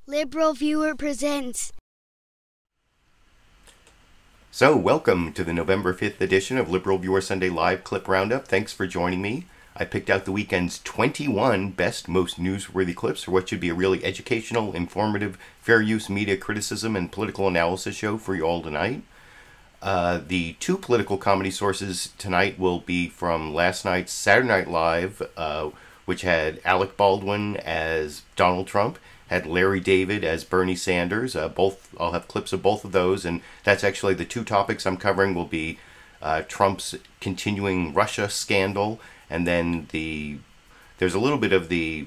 LiberalViewer presents. So, welcome to the November 5th edition of LiberalViewer Sunday Live Clip Roundup. Thanks for joining me. I picked out the weekend's 21 best, most newsworthy clips for what should be a really educational, informative, fair use media criticism and political analysis show for you all tonight. The two political comedy sources tonight will be from last night's Saturday Night Live, which had Alec Baldwin as Donald Trump, had Larry David as Bernie Sanders. I'll have clips of both of those, and that's actually the two topics I'm covering will be Trump's continuing Russia scandal, and then there's a little bit of the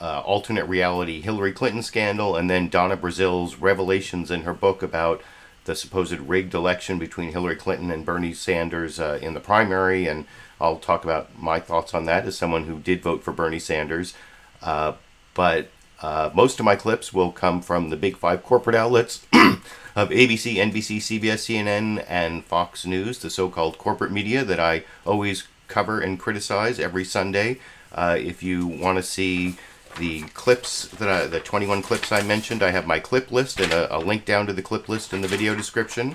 alternate reality Hillary Clinton scandal, and then Donna Brazile's revelations in her book about the supposed rigged election between Hillary Clinton and Bernie Sanders in the primary, and I'll talk about my thoughts on that as someone who did vote for Bernie Sanders. But most of my clips will come from the big five corporate outlets of ABC, NBC, CBS, CNN, and Fox News, the so-called corporate media that I always cover and criticize every Sunday. If you want to see the clips, the 21 clips I mentioned, I have my clip list and a link down to the clip list in the video description,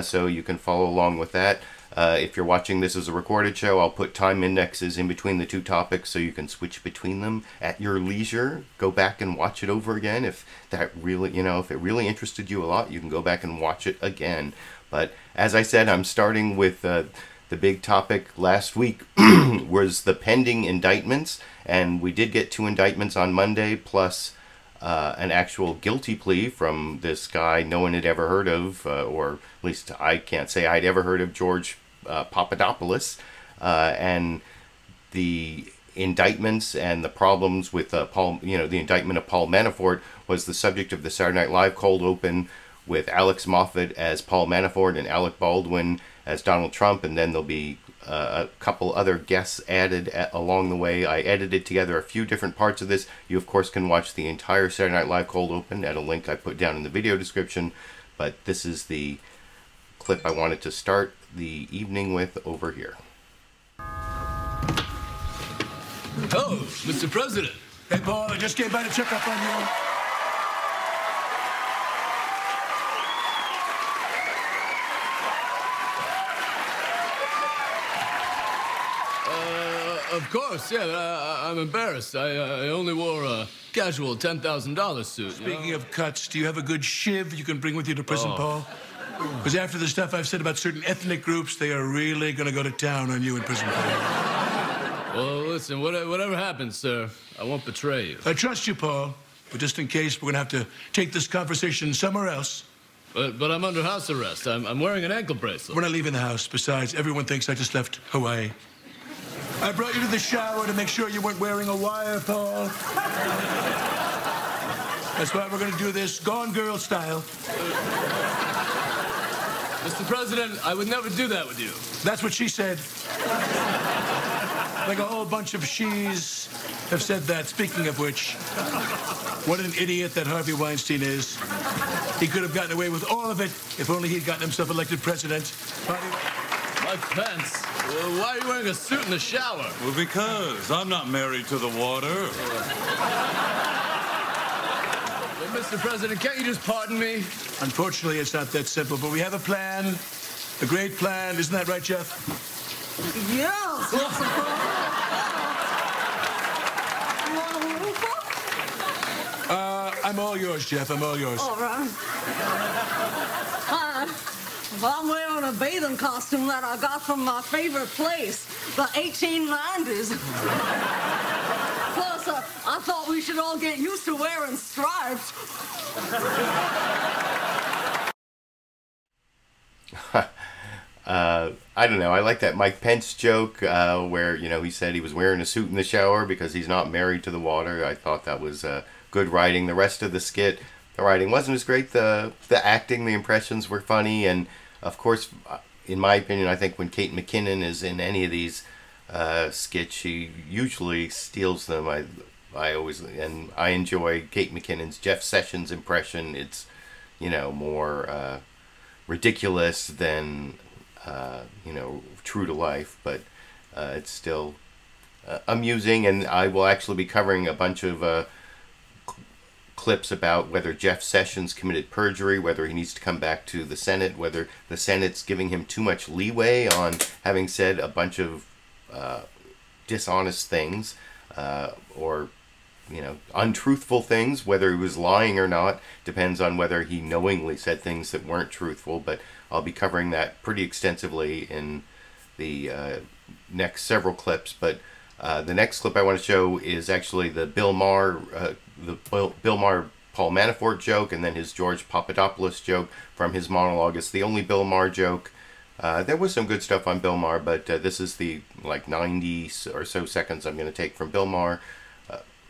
so you can follow along with that. If you're watching this as a recorded show, I'll put time indexes in between the two topics so you can switch between them at your leisure. Go back and watch it over again. If that really, if it really interested you a lot, you can go back and watch it again. But as I said, I'm starting with the big topic last week was the pending indictments, and we did get two indictments on Monday, plus an actual guilty plea from this guy no one had ever heard of, or at least I can't say I'd ever heard of, George Papadopoulos, and the indictments and the problems with the indictment of Paul Manafort was the subject of the Saturday Night Live cold open with Alex Moffat as Paul Manafort and Alec Baldwin as Donald Trump, and then there'll be a couple other guests added along the way. I edited together a few different parts of this. You, of course, can watch the entire Saturday Night Live cold open at a link I put down in the video description, but this is the clip I wanted to start the evening with over here. Oh, Mr. President. Hey, Paul, I just came by to check up on you. Of course, yeah, I'm embarrassed. I only wore a casual $10,000 suit. Speaking of cuts, do you have a good shiv you can bring with you to prison, Paul? Because after the stuff I've said about certain ethnic groups, they are really going to go to town on you in prison, Paul. Well, listen, whatever happens, sir, I won't betray you. I trust you, Paul, but just in case, we're going to have to take this conversation somewhere else. But I'm under house arrest. I'm wearing an ankle bracelet. We're not leaving the house. Besides, everyone thinks I just left Hawaii. I brought you to the shower to make sure you weren't wearing a wire, Paul. That's why we're going to do this Gone Girl style. Mr. President, I would never do that with you. That's what she said. Like a whole bunch of she's have said that. Speaking of which, what an idiot that Harvey Weinstein is. He could have gotten away with all of it if only he'd gotten himself elected president. Mike Pence, why are you wearing a suit in the shower? Well, because I'm not married to the water. Well, Mr. President, can't you just pardon me? Unfortunately, it's not that simple, but we have a plan. A great plan. Isn't that right, Jeff? Yes. I'm all yours, Jeff. I'm all yours. All right. I'm wearing a bathing costume that I got from my favorite place, the 1890s. Plus, I thought we should all get used to wearing stripes. I don't know. I like that Mike Pence joke where, he said he was wearing a suit in the shower because he's not married to the water. I thought that was good writing. The rest of the skit, the writing wasn't as great. The acting, the impressions were funny. And, of course, in my opinion, I think when Kate McKinnon is in any of these skits, she usually steals them. I enjoy Kate McKinnon's Jeff Sessions impression. It's, more ridiculous than true to life, but it's still amusing, and I will actually be covering a bunch of clips about whether Jeff Sessions committed perjury, whether he needs to come back to the Senate, whether the Senate's giving him too much leeway on having said a bunch of dishonest things or untruthful things. Whether he was lying or not depends on whether he knowingly said things that weren't truthful, but I'll be covering that pretty extensively in the next several clips. But the next clip I want to show is actually the Bill Maher Paul Manafort joke, and then his George Papadopoulos joke from his monologue. It's the only Bill Maher joke. There was some good stuff on Bill Maher, but this is the 90 or so seconds I'm going to take from Bill Maher.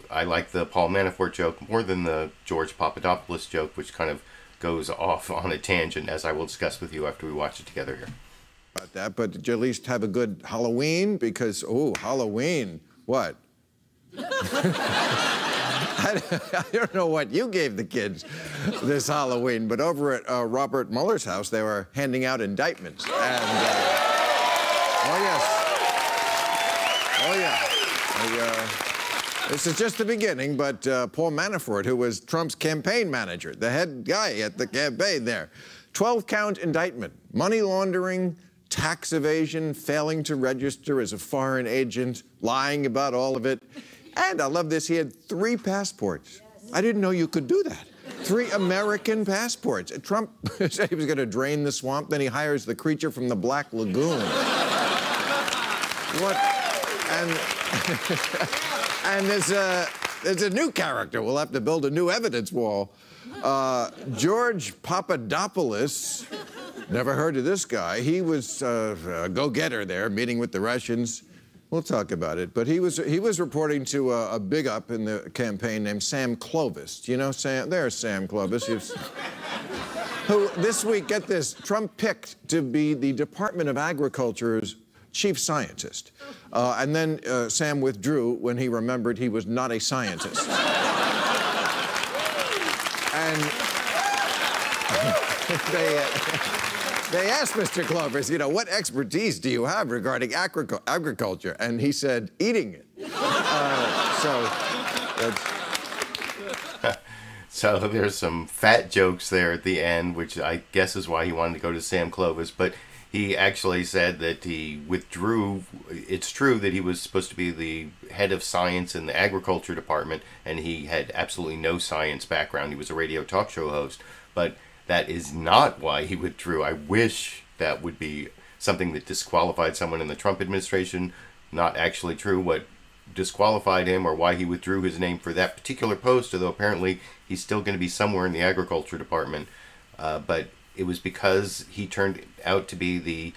I like the Paul Manafort joke more than the George Papadopoulos joke, which kind of goes off on a tangent, as I will discuss with you after we watch it together here. About that, but did you at least have a good Halloween? Because, Halloween, what? I don't know what you gave the kids this Halloween, but over at Robert Mueller's house, they were handing out indictments. And, oh, yeah. This is just the beginning, but Paul Manafort, who was Trump's campaign manager, the head guy at the campaign there, 12-count indictment, money laundering, tax evasion, failing to register as a foreign agent, lying about all of it. And I love this, he had 3 passports. Yes. I didn't know you could do that. 3 American passports. Trump said he was going to drain the swamp, then he hires the creature from the Black Lagoon. What? And there's a new character. We'll have to build a new evidence wall. George Papadopoulos. Never heard of this guy. He was a go-getter there, meeting with the Russians. We'll talk about it. But he was reporting to a big up in the campaign named Sam Clovis. Do you know Sam? There's Sam Clovis. Who this week, get this, Trump picked to be the Department of Agriculture's chief scientist. And then Sam withdrew when he remembered he was not a scientist. And they asked Mr. Clovis, what expertise do you have regarding agriculture? And he said, eating it. So there's some fat jokes there at the end, which I guess is why he wanted to go to Sam Clovis. But he actually said that he withdrew. It's true that he was supposed to be the head of science in the agriculture department, and he had absolutely no science background. He was a radio talk show host. But that is not why he withdrew. I wish that would be something that disqualified someone in the Trump administration. Not actually true. What disqualified him or why he withdrew his name for that particular post, although apparently he's still going to be somewhere in the agriculture department. But it was because he turned out to be the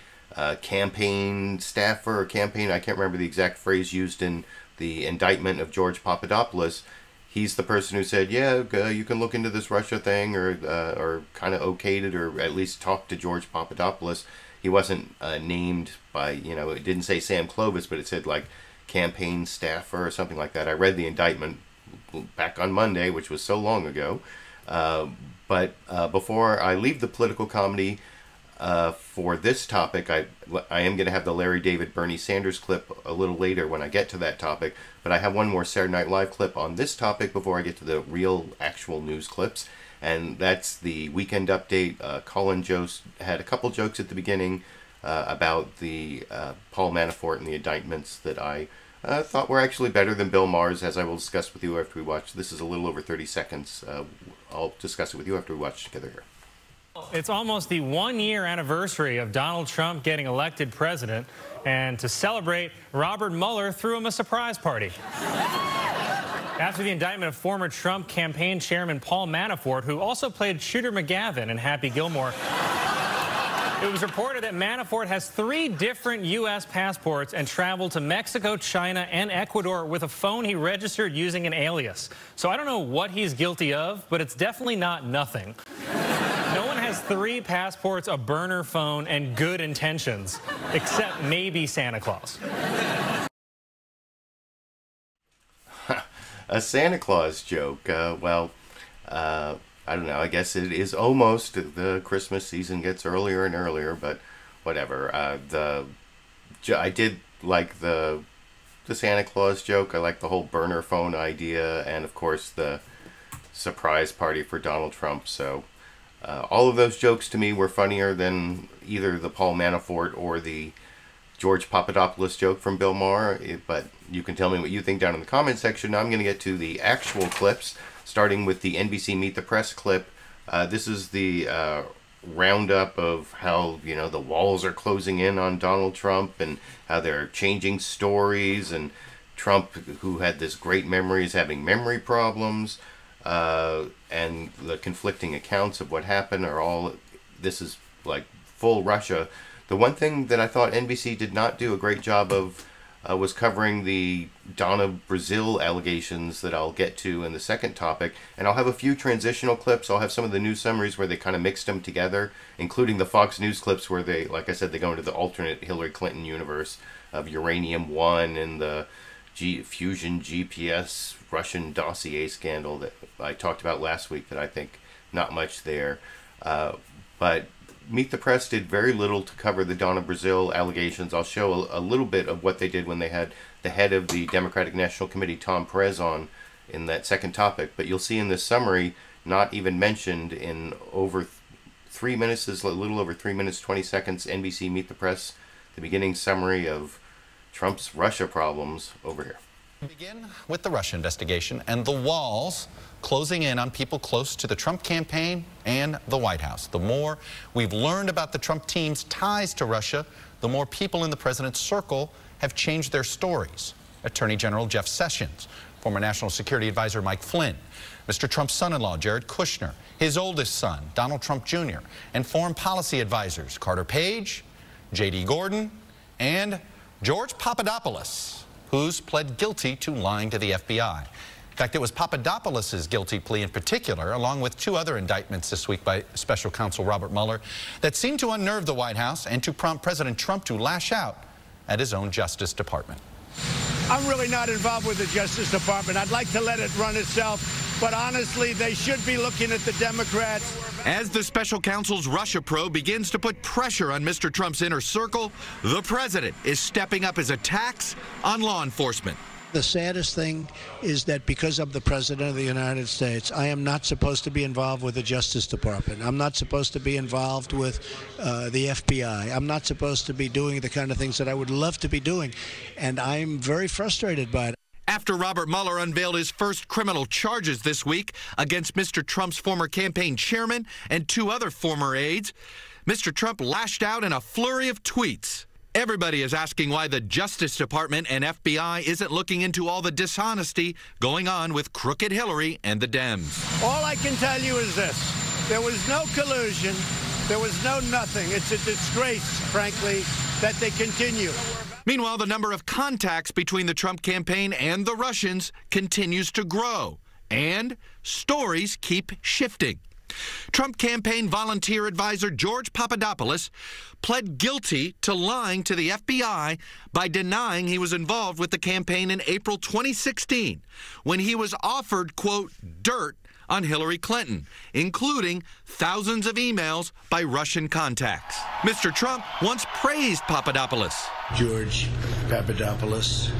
campaign staffer or campaign, I can't remember the exact phrase used in the indictment of George Papadopoulos. He's the person who said, yeah, you can look into this Russia thing, or kind of okayed it, or at least talked to George Papadopoulos. He wasn't named by, it didn't say Sam Clovis, but it said like campaign staffer or something like that. I read the indictment back on Monday, which was so long ago. But before I leave the political comedy for this topic, I am going to have the Larry David Bernie Sanders clip a little later when I get to that topic. But I have one more Saturday Night Live clip on this topic before I get to the real actual news clips. And that's the weekend update. Colin Jost had a couple jokes at the beginning about the Paul Manafort and the indictments that I thought were actually better than Bill Maher's, as I will discuss with you after we watch. This is a little over 30 seconds. I'll discuss it with you after we watch together here. It's almost the 1-year anniversary of Donald Trump getting elected president, and to celebrate, Robert Mueller threw him a surprise party. After the indictment of former Trump campaign chairman Paul Manafort, who also played Shooter McGavin in Happy Gilmore, it was reported that Manafort has 3 different U.S. passports and traveled to Mexico, China, and Ecuador with a phone he registered using an alias. So I don't know what he's guilty of, but it's definitely not nothing. No one has 3 passports, a burner phone, and good intentions, except maybe Santa Claus. A Santa Claus joke. I don't know. I guess it is almost the Christmas season gets earlier and earlier, but whatever. I did like the Santa Claus joke. I like the whole burner phone idea, and of course the surprise party for Donald Trump. So all of those jokes to me were funnier than either the Paul Manafort or the George Papadopoulos joke from Bill Maher. But you can tell me what you think down in the comment section. Now I'm going to get to the actual clips, starting with the NBC Meet the Press clip. This is the roundup of how, you know, the walls are closing in on Donald Trump and how they're changing stories, and Trump, who had this great memory, is having memory problems, and the conflicting accounts of what happened are all, this is like full Russia. The one thing that I thought NBC did not do a great job of was covering the Donna Brazile allegations that I'll get to in the second topic. And I'll have a few transitional clips. I'll have some of the news summaries where they kind of mixed them together, including the Fox News clips where they, like I said, they go into the alternate Hillary Clinton universe of Uranium-1 and the Fusion GPS Russian dossier scandal that I talked about last week, that I think not much there. But Meet the Press did very little to cover the Donna Brazile allegations. I'll show a little bit of what they did when they had the head of the Democratic National Committee, Tom Perez, on in that second topic. But you'll see in this summary, not even mentioned in over 3 minutes, is a little over 3 minutes, 20 seconds, NBC Meet the Press, the beginning summary of Trump's Russia problems over here. Begin with the Russia investigation and the walls closing in on people close to the Trump campaign and the White House. The more we've learned about the Trump team's ties to Russia, the more people in the president's circle have changed their stories. Attorney General Jeff Sessions, former National Security Advisor Mike Flynn, Mr. Trump's son-in-law Jared Kushner, his oldest son Donald Trump Jr., and foreign policy advisors Carter Page, J.D. Gordon, and George Papadopoulos, who's pled guilty to lying to the FBI. In fact, it was Papadopoulos' guilty plea in particular, along with 2 other indictments this week by special counsel Robert Mueller, that seemed to unnerve the White House and to prompt President Trump to lash out at his own Justice Department. I'm really not involved with the Justice Department. I'd like to let it run itself, but honestly, they should be looking at the Democrats. As the special counsel's Russia probe begins to put pressure on Mr. Trump's inner circle, the president is stepping up his attacks on law enforcement. The saddest thing is that because I'm the President of the United States, I am not supposed to be involved with the Justice Department. I'm not supposed to be involved with the FBI. I'm not supposed to be doing the kind of things that I would love to be doing, and I'm very frustrated by it. After Robert Mueller unveiled his first criminal charges this week against Mr. Trump's former campaign chairman and 2 other former aides, Mr. Trump lashed out in a flurry of tweets. Everybody is asking why the Justice Department and FBI isn't looking into all the dishonesty going on with crooked Hillary and the Dems. All I can tell you is this. There was no collusion. There was no nothing. It's a disgrace, frankly, that they continue. Meanwhile, the number of contacts between the Trump campaign and the Russians continues to grow, and stories keep shifting. Trump campaign volunteer advisor George Papadopoulos pled guilty to lying to the FBI by denying he was involved with the campaign in April 2016 when he was offered, quote, dirt on Hillary Clinton, including thousands of emails by Russian contacts. Mr. Trump once praised Papadopoulos. George Papadopoulos,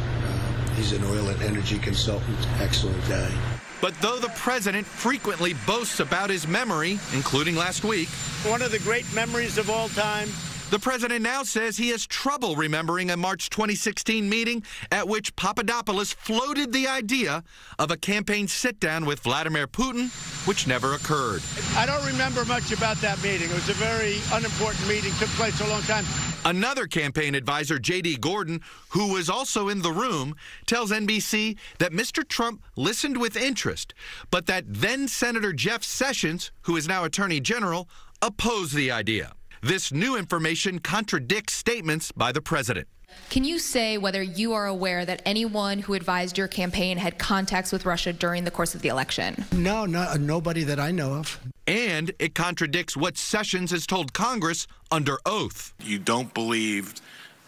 he's an oil and energy consultant, excellent guy. But though the president frequently boasts about his memory, including last week, One of the great memories of all time. the president now says he has trouble remembering a March 2016 meeting at which Papadopoulos floated the idea of a campaign sit-down with Vladimir Putin, which never occurred. I don't remember much about that meeting. It was a very unimportant meeting, took place a long time. Another campaign advisor, J.D. Gordon, who was also in the room, tells NBC that Mr. Trump listened with interest, but that then-Senator Jeff Sessions, who is now Attorney General, opposed the idea. This new information contradicts statements by the president. Can you say whether you are aware that anyone who advised your campaign had contacts with Russia during the course of the election? No, nobody that I know of. And it contradicts what Sessions has told Congress under oath. You don't believe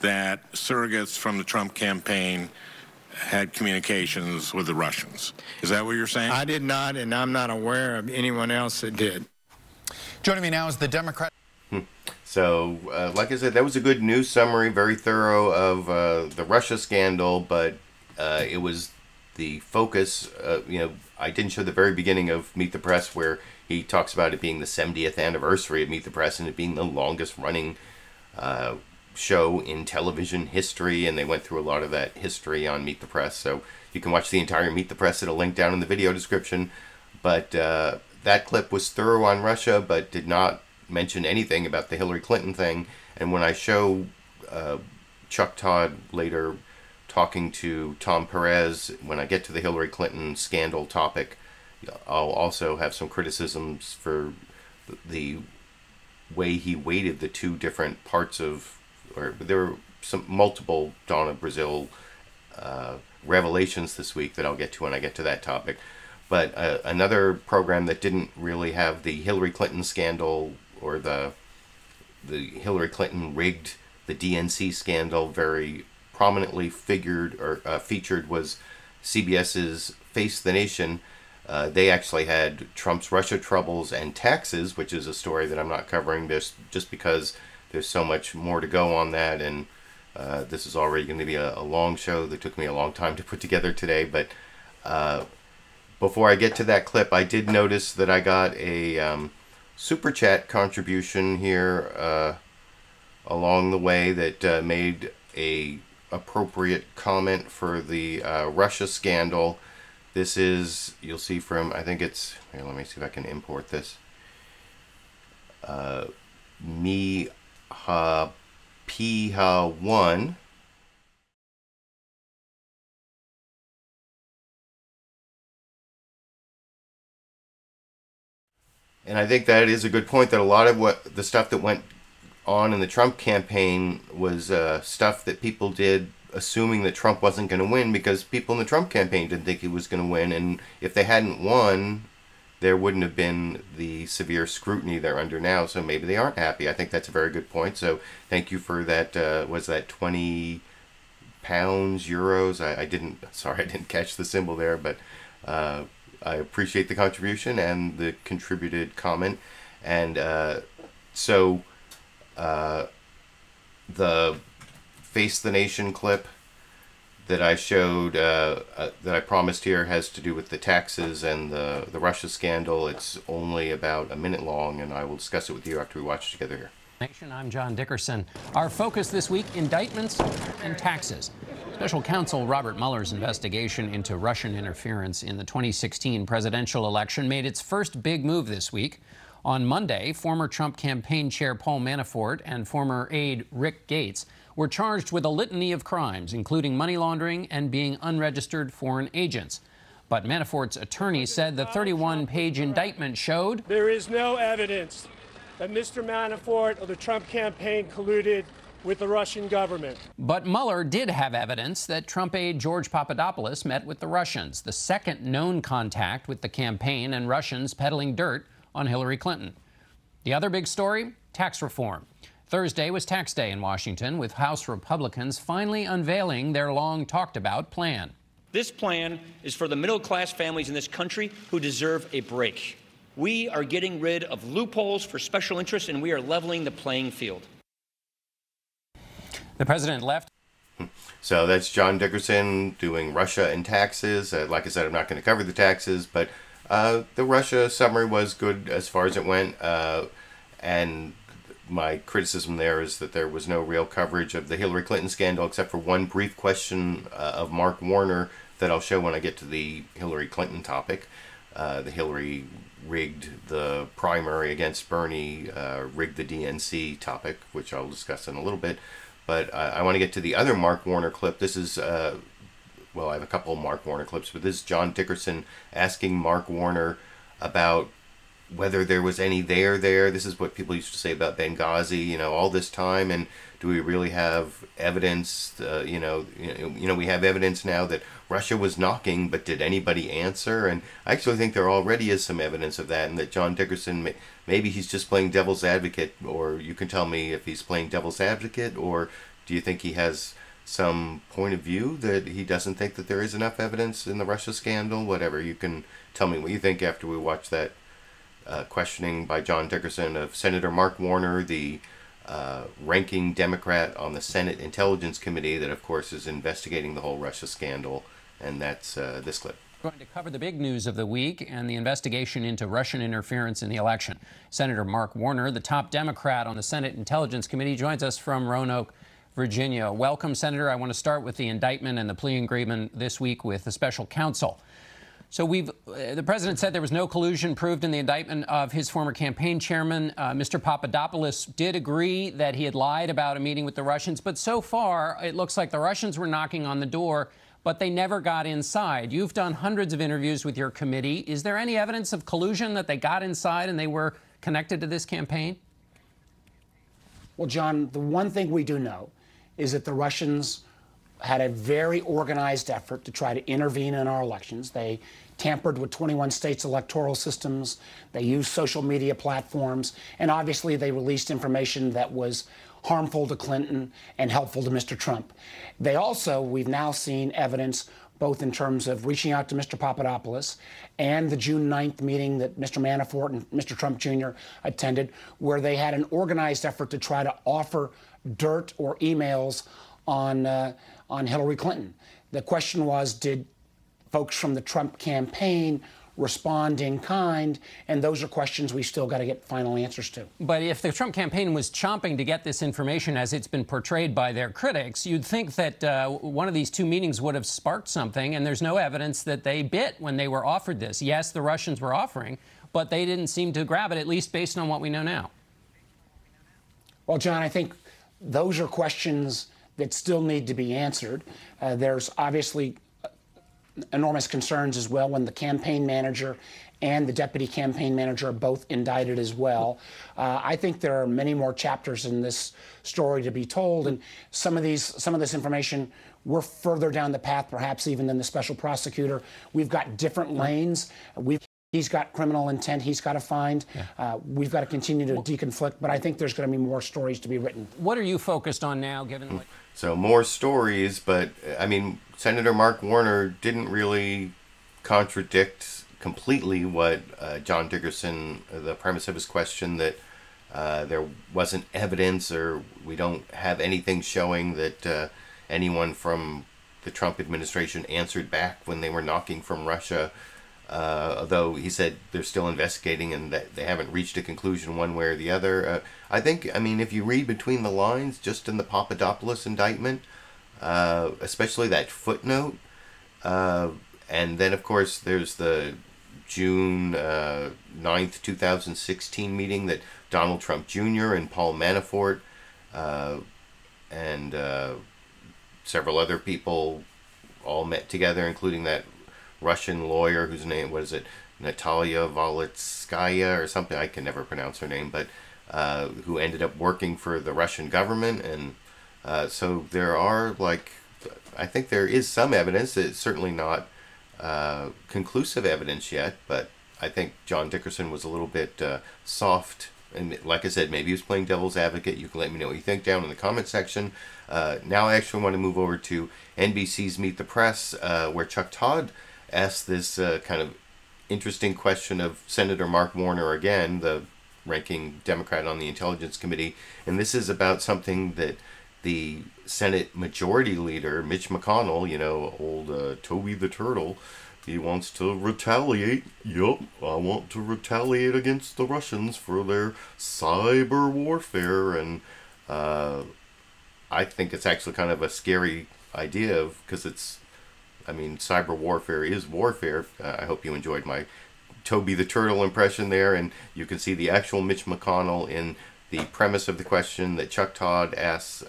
that surrogates from the Trump campaign had communications with the Russians. Is that what you're saying? I did not, and I'm not aware of anyone else that did. Joining me now is the Democrat. So, like I said, that was a good news summary, very thorough of the Russia scandal, but it was the focus, I didn't show the very beginning of Meet the Press where he talks about it being the 70th anniversary of Meet the Press and it being the longest running show in television history, and they went through a lot of that history on Meet the Press. So you can watch the entire Meet the Press at a link down in the video description. But that clip was thorough on Russia, but did not mention anything about the Hillary Clinton thing. And when I show Chuck Todd later talking to Tom Perez, when I get to the Hillary Clinton scandal topic, I'll also have some criticisms for the way he weighted the two different parts of, or there were some multiple Donna Brazile revelations this week that I'll get to when I get to that topic. But another program that didn't really have the Hillary Clinton scandal or the Hillary Clinton rigged the DNC scandal very prominently featured was CBS's Face the Nation. They actually had Trump's Russia troubles and taxes, which is a story that I'm not covering just because there's so much more to go on that, and this is already going to be a long show that took me a long time to put together today. But before I get to that clip, I did notice that I got a super chat contribution here along the way that made a appropriate comment for the Russia scandal. This is, you'll see from, I think it's, here, let me see if I can import this. Piha1. And I think that is a good point, that a lot of what the stuff that went on in the Trump campaign was stuff that people did assuming that Trump wasn't going to win, because people in the Trump campaign didn't think he was going to win, and if they hadn't won, there wouldn't have been the severe scrutiny they're under now, so maybe they aren't happy. I think that's a very good point, so thank you for that. Was that 20 pounds, euros? I didn't catch the symbol there, but I appreciate the contribution and the contributed comment. And so the Face the Nation clip that I showed, that I promised here, has to do with the taxes and the Russia scandal. It's only about a minute long, and I will discuss it with you after we watch it together here. I'm John Dickerson. Our focus this week, indictments and taxes. Special counsel Robert Mueller's investigation into Russian interference in the 2016 presidential election made its first big move this week. On Monday, former Trump campaign chair Paul Manafort and former aide Rick Gates were charged with a litany of crimes, including money laundering and being unregistered foreign agents. But Manafort's attorney said the 31-page indictment showed there is no evidence that Mr. Manafort or the Trump campaign colluded with the Russian government. But Mueller did have evidence that Trump aide George Papadopoulos met with the Russians, the second known contact with the campaign and Russians peddling dirt on Hillary Clinton. The other big story, tax reform. Thursday was tax day in Washington, with House Republicans finally unveiling their long-talked-about plan. This plan is for the middle-class families in this country who deserve a break. We are getting rid of loopholes for special interests, and we are leveling the playing field. The president left. So that's John Dickerson doing Russia and taxes. Like I said, I'm not going to cover the taxes, but the Russia summary was good as far as it went. And my criticism there is that there was no real coverage of the Hillary Clinton scandal, except for one brief question of Mark Warner that I'll show when I get to the Hillary Clinton topic. The Hillary rigged the primary against Bernie, rigged the DNC topic, which I'll discuss in a little bit. But I want to get to the other Mark Warner clip. This is, well, I have a couple of Mark Warner clips, but this is John Dickerson asking Mark Warner about whether there was any there. This is what people used to say about Benghazi, all this time, and do we really have evidence? We have evidence now that Russia was knocking, but did anybody answer? And I actually think there already is some evidence of that, and that John Dickerson, maybe he's just playing devil's advocate, or you can tell me if he's playing devil's advocate, or do you think he has some point of view that he doesn't think that there is enough evidence in the Russia scandal? Whatever, you can tell me what you think after we watch that questioning by John Dickerson of Senator Mark Warner, the ranking Democrat on the Senate Intelligence Committee that, of course, is investigating the whole Russia scandal and that's this clip. We're going to cover the big news of the week and the investigation into Russian interference in the election. Senator Mark Warner, the top Democrat on the Senate Intelligence Committee, joins us from Roanoke, Virginia. Welcome, Senator. I want to start with the indictment and the plea agreement this week with the special counsel. So the president said there was no collusion proved in the indictment of his former campaign chairman. Mr. Papadopoulos did agree that he had lied about a meeting with the Russians, but so far it looks like the Russians were knocking on the door, but they never got inside. You've done hundreds of interviews with your committee. Is there any evidence of collusion that they got inside and they were connected to this campaign? Well, John, the one thing we do know is that the Russians had a very organized effort to try to intervene in our elections. They tampered with 21 states' electoral systems. They used social media platforms. And obviously, they released information that was harmful to Clinton and helpful to Mr. Trump. They also, we've now seen evidence both in terms of reaching out to Mr. Papadopoulos and the June 9th meeting that Mr. Manafort and Mr. Trump Jr. attended, where they had an organized effort to try to offer dirt or emails on Hillary Clinton. The question was, did folks from the Trump campaign respond in kind? And those are questions we still got to get final answers to. But if the Trump campaign was chomping to get this information as it's been portrayed by their critics, you'd think that one of these two meetings would have sparked something, and there's no evidence that they bit when they were offered this. Yes, the Russians were offering, but they didn't seem to grab it, at least based on what we know now. Well, John, I think those are questions that still need to be answered. There's obviously enormous concerns as well when the campaign manager and the deputy campaign manager are both indicted as well. I think there are many more chapters in this story to be told, and some of this information, we're further down the path perhaps even than the special prosecutor. We've got different lanes. He's got criminal intent he's got to find. Yeah. We've got to continue to deconflict, but I think there's going to be more stories to be written. What are you focused on now, given what... So more stories, but, I mean, Senator Mark Warner didn't really contradict completely what John Dickerson, the premise of his question, that there wasn't evidence or we don't have anything showing that anyone from the Trump administration answered back when they were knocking from Russia. Although he said they're still investigating and that they haven't reached a conclusion one way or the other. I think, I mean, if you read between the lines, just in the Papadopoulos indictment, especially that footnote, and then, of course, there's the June 9th, 2016 meeting that Donald Trump Jr. and Paul Manafort and several other people all met together, including that Russian lawyer whose name, what is it, Natalia Volitskaya or something, I can never pronounce her name, but who ended up working for the Russian government. And so there are, like, I think there is some evidence. It's certainly not conclusive evidence yet, but I think John Dickerson was a little bit soft. And like I said, maybe he was playing devil's advocate. You can let me know what you think down in the comment section. Now I actually want to move over to NBC's Meet the Press, where Chuck Todd asked this kind of interesting question of Senator Mark Warner again, the ranking Democrat on the Intelligence Committee. And this is about something that the Senate Majority Leader, Mitch McConnell, you know, old Toby the Turtle, he wants to retaliate. Yup, I want to retaliate against the Russians for their cyber warfare. And I think it's actually kind of a scary idea because it's, I mean, cyber warfare is warfare. I hope you enjoyed my Toby the Turtle impression there. And you can see the actual Mitch McConnell in the premise of the question that Chuck Todd asks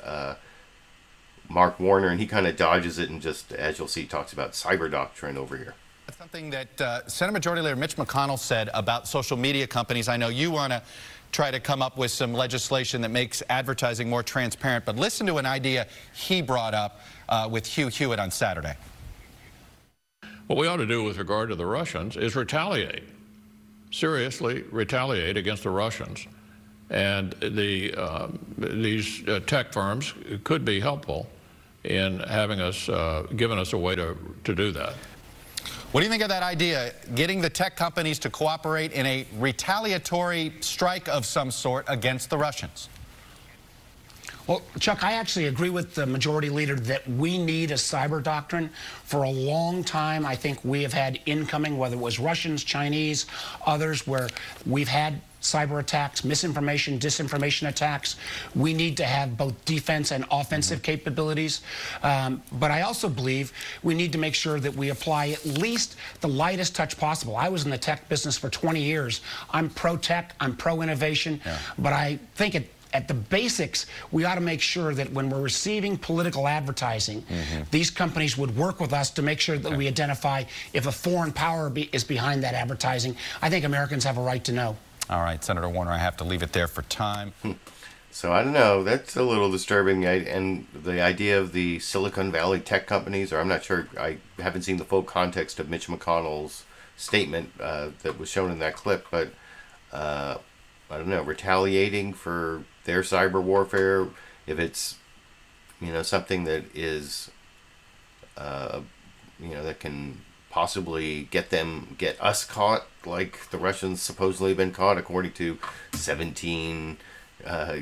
Mark Warner. And he kind of dodges it and just, as you'll see, talks about cyber doctrine over here. That's something that Senate Majority Leader Mitch McConnell said about social media companies. I know you want to try to come up with some legislation that makes advertising more transparent. But listen to an idea he brought up with Hugh Hewitt on Saturday. What we ought to do with regard to the Russians is retaliate, seriously retaliate against the Russians. And these tech firms could be helpful in having us, giving us a way to do that. What do you think of that idea, getting the tech companies to cooperate in a retaliatory strike of some sort against the Russians? Well, Chuck, I actually agree with the majority leader that we need a cyber doctrine. For a long time, I think we have had incoming, whether it was Russians, Chinese, others, where we've had cyber attacks, misinformation, disinformation attacks. We need to have both defense and offensive capabilities. But I also believe we need to make sure that we apply at least the lightest touch possible. I was in the tech business for 20 years. I'm pro-tech, I'm pro-innovation, but I think at the basics, we ought to make sure that when we're receiving political advertising, these companies would work with us to make sure that we identify if a foreign power is behind that advertising. I think Americans have a right to know. All right, Senator Warner, I have to leave it there for time. So I don't know, that's a little disturbing, and the idea of the Silicon Valley tech companies, or I'm not sure, I haven't seen the full context of Mitch McConnell's statement that was shown in that clip, but I don't know, retaliating for their cyber warfare, if it's, you know, something that is, you know, that can possibly get us caught, like the Russians supposedly have been caught, according to 17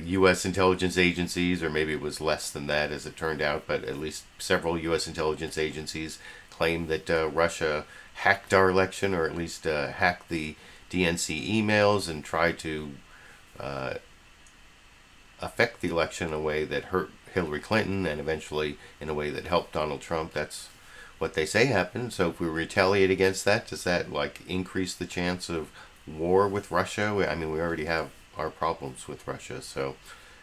U.S. intelligence agencies, or maybe it was less than that as it turned out, but at least several U.S. intelligence agencies claim that Russia hacked our election, or at least hacked the DNC emails and tried to affect the election in a way that hurt Hillary Clinton and eventually in a way that helped Donald Trump. That's what they say happened. So if we retaliate against that, does that like increase the chance of war with Russia? I mean, we already have our problems with Russia. So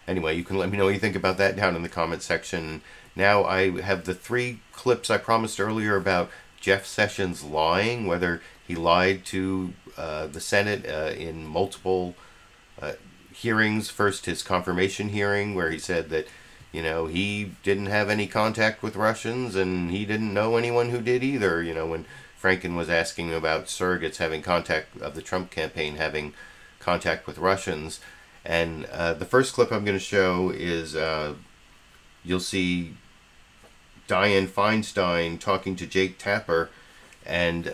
anyway, you can let me know what you think about that down in the comment section. Now I have the 3 clips I promised earlier about Jeff Sessions lying, whether he lied to the Senate in multiple hearings. First, his confirmation hearing, where he said that, you know, he didn't have any contact with Russians and he didn't know anyone who did either. You know, when Franken was asking about surrogates having contact of the Trump campaign, having contact with Russians. And the first clip I'm going to show is you'll see Dianne Feinstein talking to Jake Tapper, and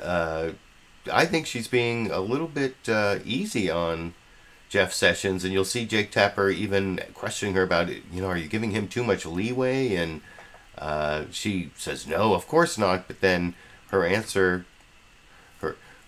I think she's being a little bit easy on Jeff Sessions, and you'll see Jake Tapper even questioning her about, you know, are you giving him too much leeway? And she says, no, of course not. But then her answer,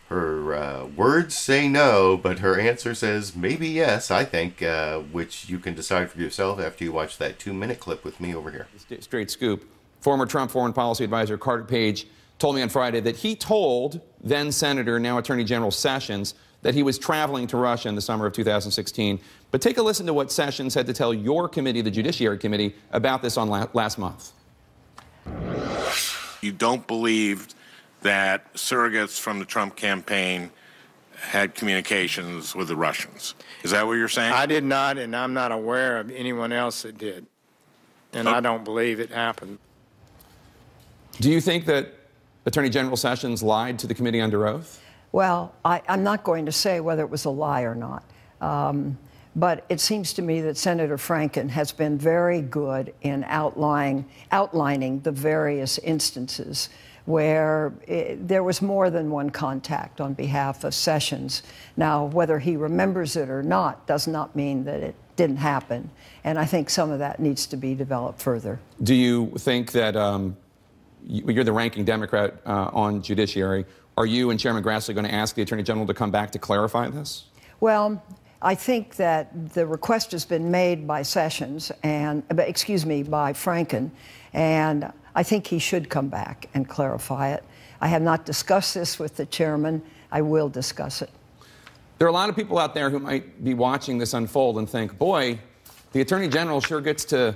her words say no, but her answer says maybe yes, I think, which you can decide for yourself after you watch that 2-minute clip with me over here. Straight scoop. Former Trump foreign policy advisor Carter Page told me on Friday that he told then Senator, now Attorney General Sessions, that he was traveling to Russia in the summer of 2016. But take a listen to what Sessions had to tell your committee, the Judiciary Committee, about this on last month. You don't believe that surrogates from the Trump campaign had communications with the Russians. Is that what you're saying? I did not, and I'm not aware of anyone else that did. And I don't believe it happened. Do you think that Attorney General Sessions lied to the committee under oath? Well, I'm not going to say whether it was a lie or not. But it seems to me that Senator Franken has been very good in outlining the various instances where there was more than one contact on behalf of Sessions. Now, whether he remembers it or not does not mean that it didn't happen. And I think some of that needs to be developed further. Do you think that you're the ranking Democrat on Judiciary? Are you and Chairman Grassley going to ask the Attorney General to come back to clarify this? Well, I think that the request has been made by Sessions and, excuse me, by Franken, and I think he should come back and clarify it. I have not discussed this with the chairman. I will discuss it. There are a lot of people out there who might be watching this unfold and think, boy, the Attorney General sure gets a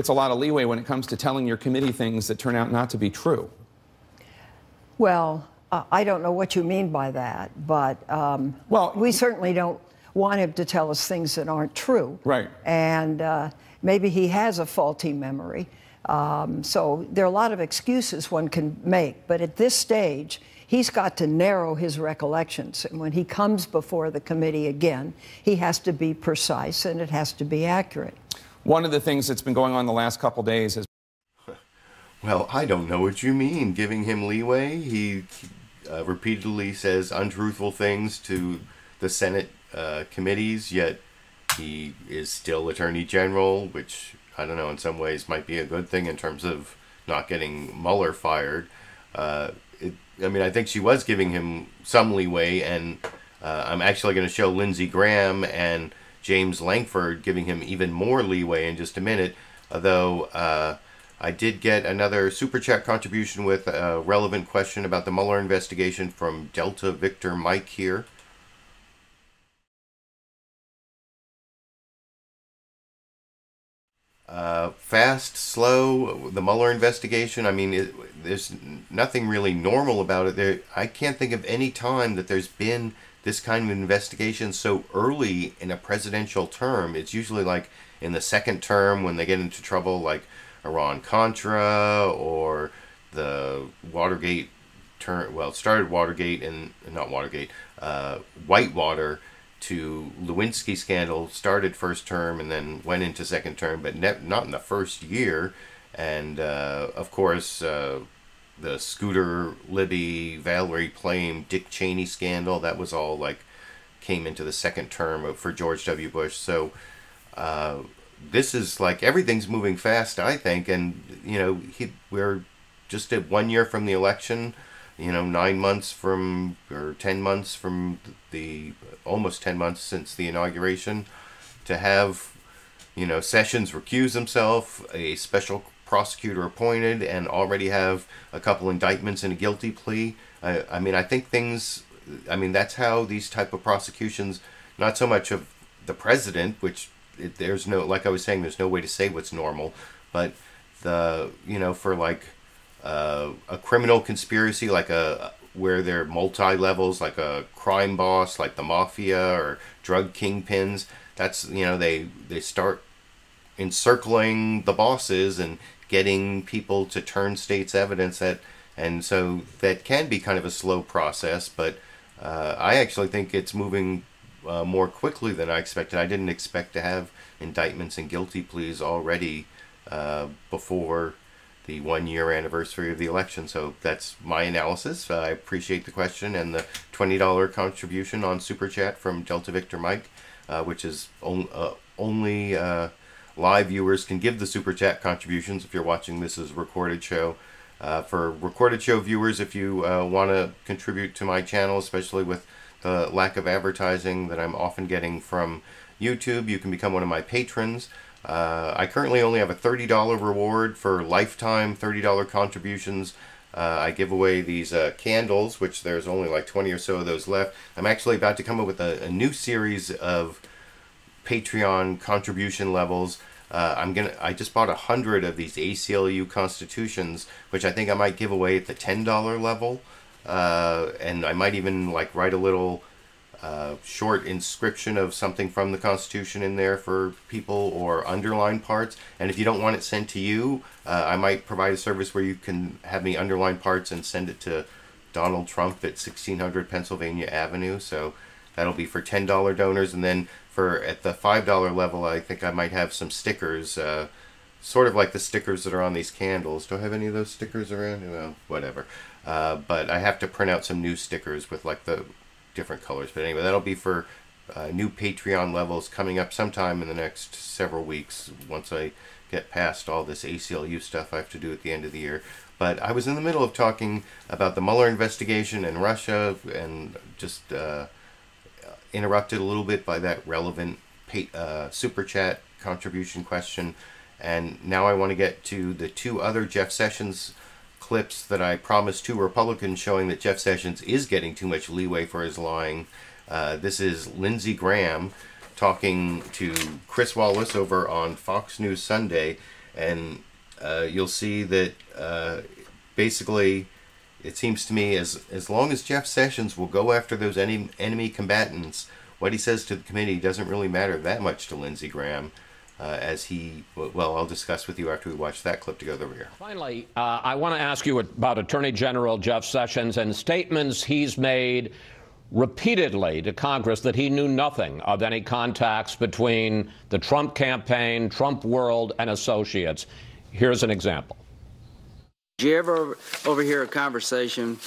lot of leeway when it comes to telling your committee things that turn out not to be true. Well, I don't know what you mean by that, but well, we certainly don't want him to tell us things that aren't true. Right. And maybe he has a faulty memory. So there are a lot of excuses one can make, but at this stage, he's got to narrow his recollections. And when he comes before the committee again, he has to be precise and it has to be accurate. One of the things that's been going on the last couple days is... Well, I don't know what you mean, giving him leeway. He repeatedly says untruthful things to the Senate committees, yet he is still Attorney General, which I don't know, in some ways might be a good thing in terms of not getting Mueller fired. I mean, I think she was giving him some leeway, and I'm actually going to show Lindsey Graham and James Lankford giving him even more leeway in just a minute, although I did get another Super Chat contribution with a relevant question about the Mueller investigation from Delta Victor Mike here. Fast, slow, the Mueller investigation, I mean, there's nothing really normal about it. I can't think of any time that there's been this kind of investigation so early in a presidential term. It's usually like in the second term when they get into trouble, like Iran-Contra or the Watergate term. Well, it started Watergate and not Watergate, Whitewater to Lewinsky scandal started first term and then went into second term, but not in the first year. And of course, the Scooter Libby, Valerie Plame, Dick Cheney scandal, that was all like came into the second term for George W. Bush. So this is like everything's moving fast, I think. And, you know, we're just at 1 year from the election, you know, 9 months from, or 10 months from the, almost 10 months since the inauguration, to have, you know, Sessions recuse himself, a special prosecutor appointed, and already have a couple indictments and a guilty plea. I mean, I think things, I mean, that's how these type of prosecutions, not so much of the president, which there's no, like I was saying, there's no way to say what's normal, but the, you know, for like a criminal conspiracy, like where they're multi-levels, like a crime boss, like the mafia or drug kingpins, that's, you know, they start encircling the bosses and getting people to turn state's evidence, and so that can be kind of a slow process, but I actually think it's moving more quickly than I expected. I didn't expect to have indictments and guilty pleas already before the 1 year anniversary of the election. So that's my analysis. I appreciate the question and the $20 contribution on Super Chat from Delta Victor Mike, which is only live viewers can give the Super Chat contributions. If you're watching this as a recorded show, for recorded show viewers, if you want to contribute to my channel, especially with the lack of advertising that I'm often getting from YouTube, you can become one of my patrons. I currently only have a $30 reward for lifetime $30 contributions. I give away these candles, which there's only like 20 or so of those left. I'm actually about to come up with a new series of Patreon contribution levels. I just bought 100 of these ACLU constitutions, which I think I might give away at the $10 level. And I might even like write a little short inscription of something from the Constitution in there for people, or underline parts. And if you don't want it sent to you, I might provide a service where you can have me underline parts and send it to Donald Trump at 1600 Pennsylvania Avenue. So that'll be for $10 donors. And then at the $5 level, I think I might have some stickers, sort of like the stickers that are on these candles. Do I have any of those stickers around? Well, whatever. But I have to print out some new stickers with like the different colors. But anyway, that'll be for new Patreon levels coming up sometime in the next several weeks, once I get past all this ACLU stuff I have to do at the end of the year. But I was in the middle of talking about the Mueller investigation and Russia, and just interrupted a little bit by that relevant Super Chat contribution question. And now I want to get to the two other Jeff Sessions clips that I promised to Republicans, showing that Jeff Sessions is getting too much leeway for his lying. This is Lindsey Graham talking to Chris Wallace over on Fox News Sunday, and you'll see that basically it seems to me as long as Jeff Sessions will go after those enemy combatants, what he says to the committee doesn't really matter that much to Lindsey Graham. Well, I'll discuss with you after we watch that clip together over here. Finally, I want to ask you about Attorney General Jeff Sessions and statements he's made repeatedly to Congress that he knew nothing of any contacts between the Trump campaign, Trump World, and associates. Here's an example. Did you ever overhear a conversation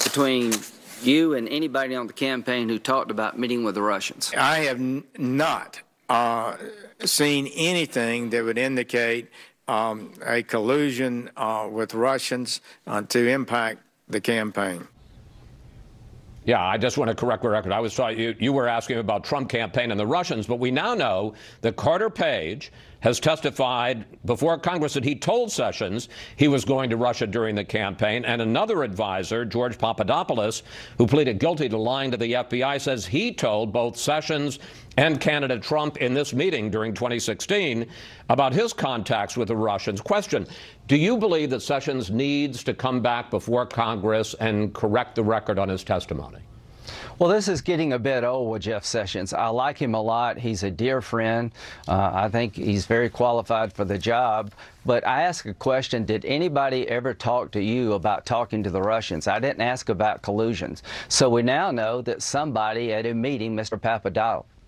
between you and anybody on the campaign who talked about meeting with the Russians? I have not seen anything that would indicate a collusion with Russians to impact the campaign. Yeah, I just want to correct the record. I was talking, you were asking about Trump campaign and the Russians, but we now know that Carter Page has testified before Congress that he told Sessions he was going to Russia during the campaign, and another advisor, George Papadopoulos, who pleaded guilty to lying to the FBI, says he told both Sessions and candidate Trump in this meeting during 2016 about his contacts with the Russians. Question, do you believe that Sessions needs to come back before Congress and correct the record on his testimony? Well, this is getting a bit old with Jeff Sessions. I like him a lot. He's a dear friend. I think he's very qualified for the job. But I ask a question, did anybody ever talk to you about talking to the Russians? I didn't ask about collusions. So we now know that somebody at a meeting, Mr.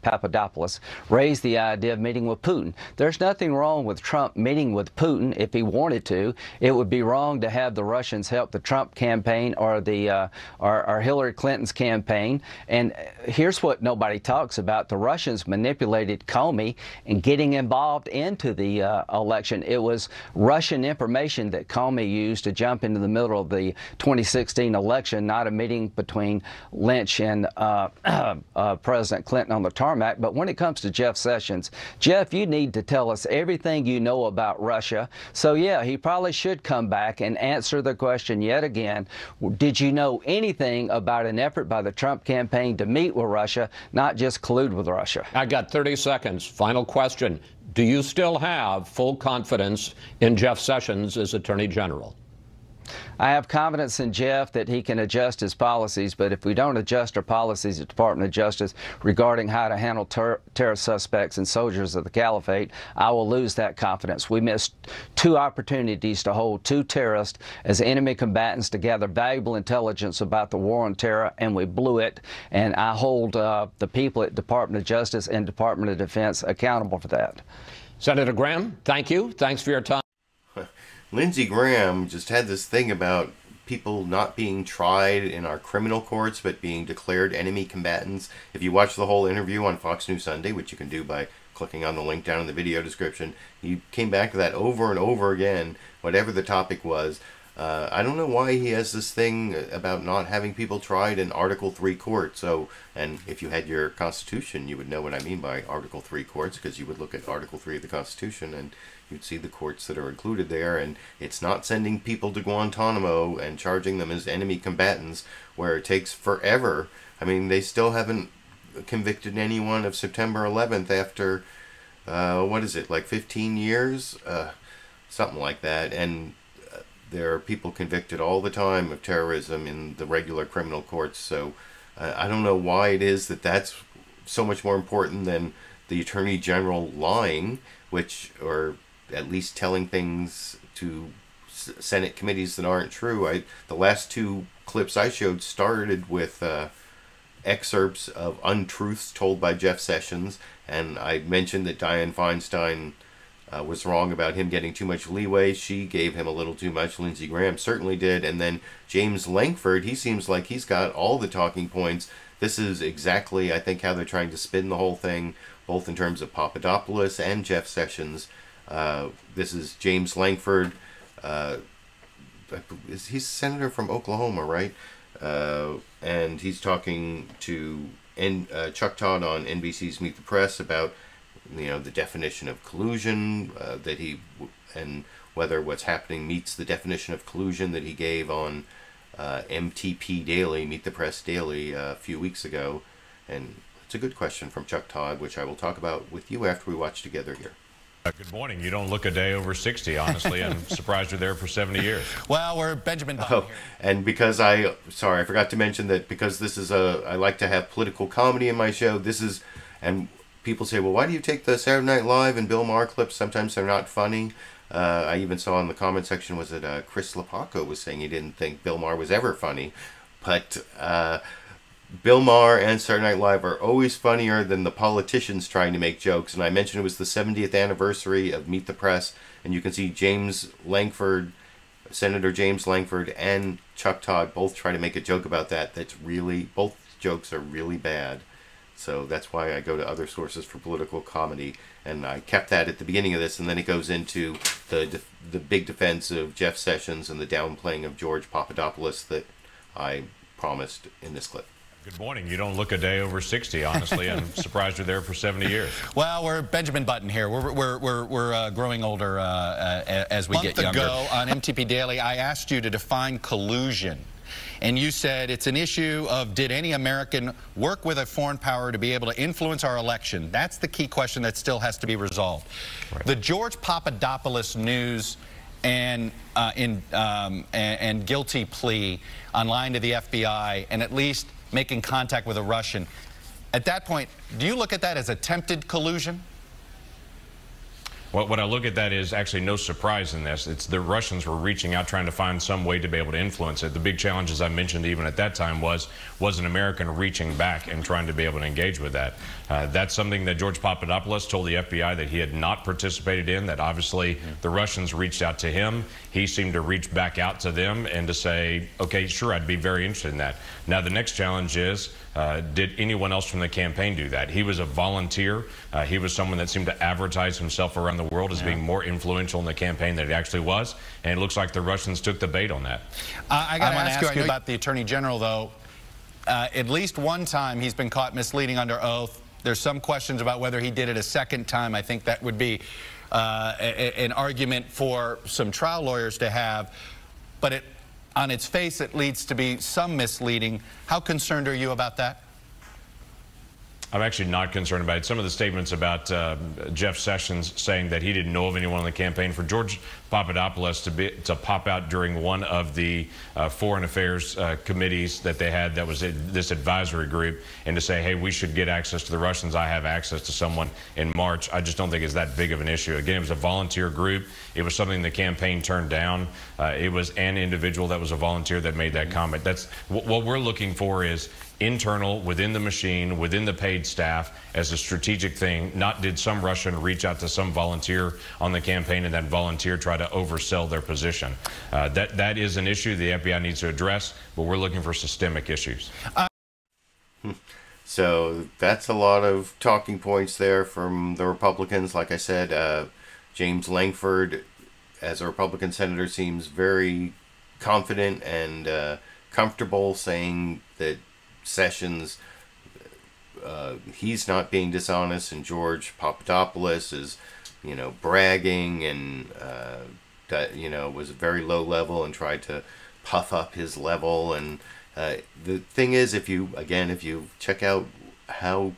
Papadopoulos, raised the idea of meeting with Putin. There's nothing wrong with Trump meeting with Putin if he wanted to. It would be wrong to have the Russians help the Trump campaign or the or Hillary Clinton's campaign. And here's what nobody talks about. The Russians manipulated Comey in getting involved into the election. It was Russian information that Comey used to jump into the middle of the 2016 election, not a meeting between Lynch and President Clinton on the tarmac. But when it comes to Jeff Sessions, Jeff, you need to tell us everything you know about Russia. So, yeah, he probably should come back and answer the question yet again. Did you know anything about an effort by the Trump campaign to meet with Russia, not just collude with Russia? I got 30 seconds. Final question. Do you still have full confidence in Jeff Sessions as Attorney General? I have confidence in Jeff that he can adjust his policies, but if we don't adjust our policies at the Department of Justice regarding how to handle terror suspects and soldiers of the caliphate, I will lose that confidence. We missed 2 opportunities to hold 2 terrorists as enemy combatants to gather valuable intelligence about the war on terror, and we blew it. And I hold the people at Department of Justice and Department of Defense accountable for that. Senator Graham, thank you. Thanks for your time. Lindsey Graham just had this thing about people not being tried in our criminal courts, but being declared enemy combatants. If you watch the whole interview on Fox News Sunday, which you can do by clicking on the link down in the video description, he came back to that over and over again, whatever the topic was. I don't know why he has this thing about not having people tried in Article 3 court. So, and if you had your Constitution, you would know what I mean by Article 3 courts, because you would look at Article 3 of the Constitution and you'd see the courts that are included there, and it's not sending people to Guantanamo and charging them as enemy combatants where it takes forever. I mean, they still haven't convicted anyone of September 11th after, what is it, like 15 years? Something like that. And there are people convicted all the time of terrorism in the regular criminal courts. So I don't know why it is that that's so much more important than the Attorney General lying, which, or at least telling things to Senate committees that aren't true. The last 2 clips I showed started with excerpts of untruths told by Jeff Sessions, and I mentioned that Dianne Feinstein was wrong about him getting too much leeway. She gave him a little too much. Lindsey Graham certainly did. And then James Lankford, he seems like he's got all the talking points. This is exactly, I think, how they're trying to spin the whole thing, both in terms of Papadopoulos and Jeff Sessions. This is James Lankford. He's a senator from Oklahoma, right? And he's talking to Chuck Todd on NBC's Meet the Press about, you know, the definition of collusion, and whether what's happening meets the definition of collusion that he gave on MTP Daily, Meet the Press Daily, a few weeks ago. And it's a good question from Chuck Todd, which I will talk about with you after we watch together here. Good morning. You don't look a day over 60, honestly. I'm surprised you're there for 70 years. Well, we're Benjamin Button here. And because I forgot to mention that because this is I like to have political comedy in my show, and people say, well, why do you take the Saturday Night Live and Bill Maher clips? Sometimes they're not funny. I even saw in the comment section was that Chris Lepaco was saying he didn't think Bill Maher was ever funny. But Bill Maher and Saturday Night Live are always funnier than the politicians trying to make jokes. And I mentioned it was the 70th anniversary of Meet the Press, and you can see James Lankford, Senator James Lankford, and Chuck Todd both try to make a joke about that. Both jokes are really bad. So that's why I go to other sources for political comedy, and I kept that at the beginning of this, and then it goes into the big defense of Jeff Sessions and the downplaying of George Papadopoulos that I promised in this clip. Good morning. You don't look a day over 60, honestly. I'm surprised you're there for 70 years. Well, we're Benjamin Button here. We're growing older as we get younger. A month ago on MTP Daily, I asked you to define collusion. And you said it's an issue of did any American work with a foreign power to be able to influence our election? That's the key question that still has to be resolved. Right. The George Papadopoulos news and guilty plea on lying to the FBI and at least making contact with a Russian. At that point, do you look at that as attempted collusion? Well, what I look at that is actually no surprise in this. It's the Russians were reaching out trying to find some way to be able to influence it. The big challenge, as I mentioned even at that time, was an American reaching back and trying to be able to engage with that. That's something that George Papadopoulos told the FBI that he had not participated in, that obviously the Russians reached out to him. He seemed to reach back out to them and to say, okay, sure, I'd be very interested in that. Now, the next challenge is, did anyone else from the campaign do that? He was a volunteer. He was someone that seemed to advertise himself around the world as being more influential in the campaign than he actually was. And it looks like the Russians took the bait on that. I got to ask you about the Attorney General, though. At least one time he's been caught misleading under oath. There's some questions about whether he did it a second time. I think that would be an argument for some trial lawyers to have. But on its face, it leads to be some misleading. How concerned are you about that? I'm actually not concerned about it. Some of the statements about Jeff Sessions saying that he didn't know of anyone on the campaign, for George Papadopoulos to pop out during one of the foreign affairs committees that they had, that was this advisory group, and to say, hey, we should get access to the Russians. I have access to someone in March. I just don't think it's that big of an issue. Again, it was a volunteer group. It was something the campaign turned down. It was an individual that was a volunteer that made that comment. That's what we're looking for, is internal, within the machine, within the paid staff, as a strategic thing. Not did some Russian reach out to some volunteer on the campaign and that volunteer try to oversell their position. That is an issue the FBI needs to address, but we're looking for systemic issues. So that's a lot of talking points there from the Republicans. Like I said, James Lankford, as a Republican senator, seems very confident and comfortable saying that Sessions, he's not being dishonest, and George Papadopoulos is, bragging and was very low level and tried to puff up his level. And the thing is, if you check out how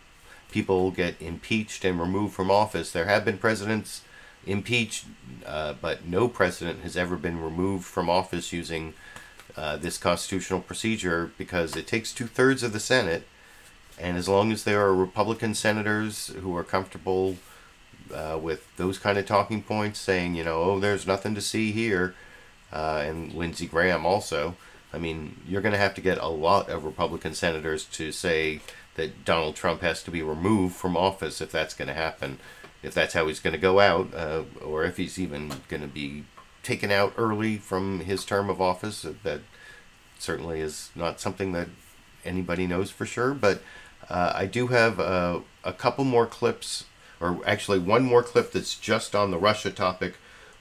people get impeached and removed from office, there have been presidents impeached, but no president has ever been removed from office using this constitutional procedure, because it takes 2/3 of the Senate, and as long as there are Republican senators who are comfortable with those kind of talking points, saying, oh, there's nothing to see here, and Lindsey Graham also, I mean, you're going to have to get a lot of Republican senators to say that Donald Trump has to be removed from office if that's going to happen, if that's how he's going to go out, or if he's even going to be taken out early from his term of office. That certainly is not something that anybody knows for sure, but I do have a couple more clips, or actually one more clip that's just on the Russia topic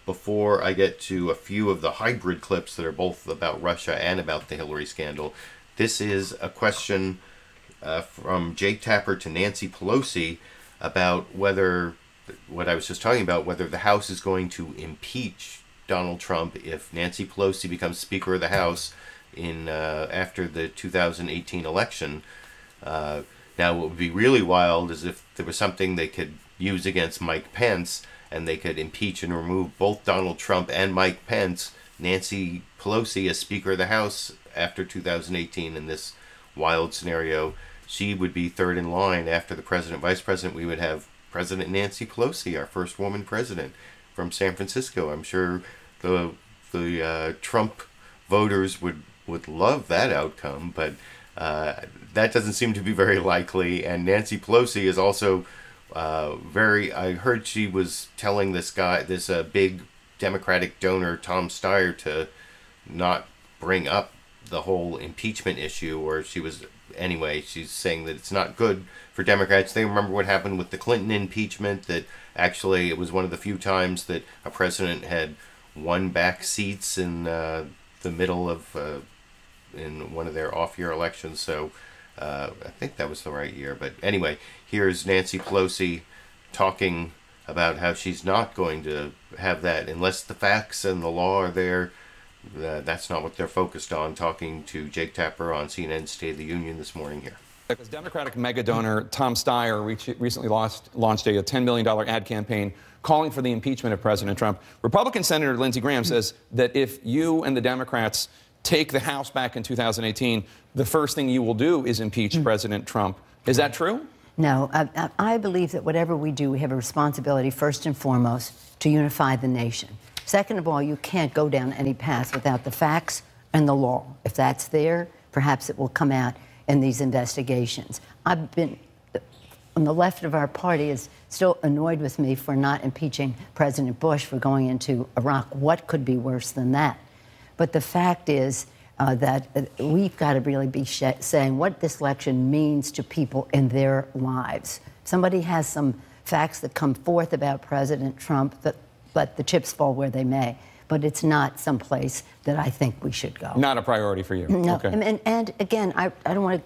before I get to a few of the hybrid clips that are both about Russia and about the Hillary scandal. This is a question from Jake Tapper to Nancy Pelosi about whether, what I was just talking about, whether the House is going to impeach Donald Trump if Nancy Pelosi becomes Speaker of the House in after the 2018 election. Now, what would be really wild is if there was something they could use against Mike Pence, and they could impeach and remove both Donald Trump and Mike Pence, Nancy Pelosi as Speaker of the House after 2018. In this wild scenario, she would be third in line after the president, vice president. We would have President Nancy Pelosi, our first woman president from San Francisco. I'm sure the Trump voters would love that outcome, but that doesn't seem to be very likely. And Nancy Pelosi is also I heard she was telling this guy, this big Democratic donor, Tom Steyer, to not bring up the whole impeachment issue, or she was anyway, she's saying that it's not good for Democrats. They remember what happened with the Clinton impeachment, that actually it was one of the few times that a president had won back seats in the middle of in one of their off-year elections. So I think that was the right year. But anyway, here's Nancy Pelosi talking about how she's not going to have that unless the facts and the law are there. That's not what they're focused on, talking to Jake Tapper on CNN's State of the Union this morning here. Because Democratic mega donor Tom Steyer recently launched a $10 million ad campaign calling for the impeachment of President Trump. Republican Senator Lindsey Graham says that if you and the Democrats take the House back in 2018, the first thing you will do is impeach President Trump. Is that true? No, I believe that whatever we do, we have a responsibility, first and foremost, to unify the nation. Second of all, you can't go down any path without the facts and the law. If that's there, perhaps it will come out in these investigations. I've been, on the left of our party is still annoyed with me for not impeaching President Bush for going into Iraq. What could be worse than that? But the fact is that we've got to really be saying what this election means to people in their lives. Somebody has some facts that come forth about President Trump, that let the chips fall where they may. But it's not someplace that I think we should go. Not a priority for you. No. Okay. And again, I don't want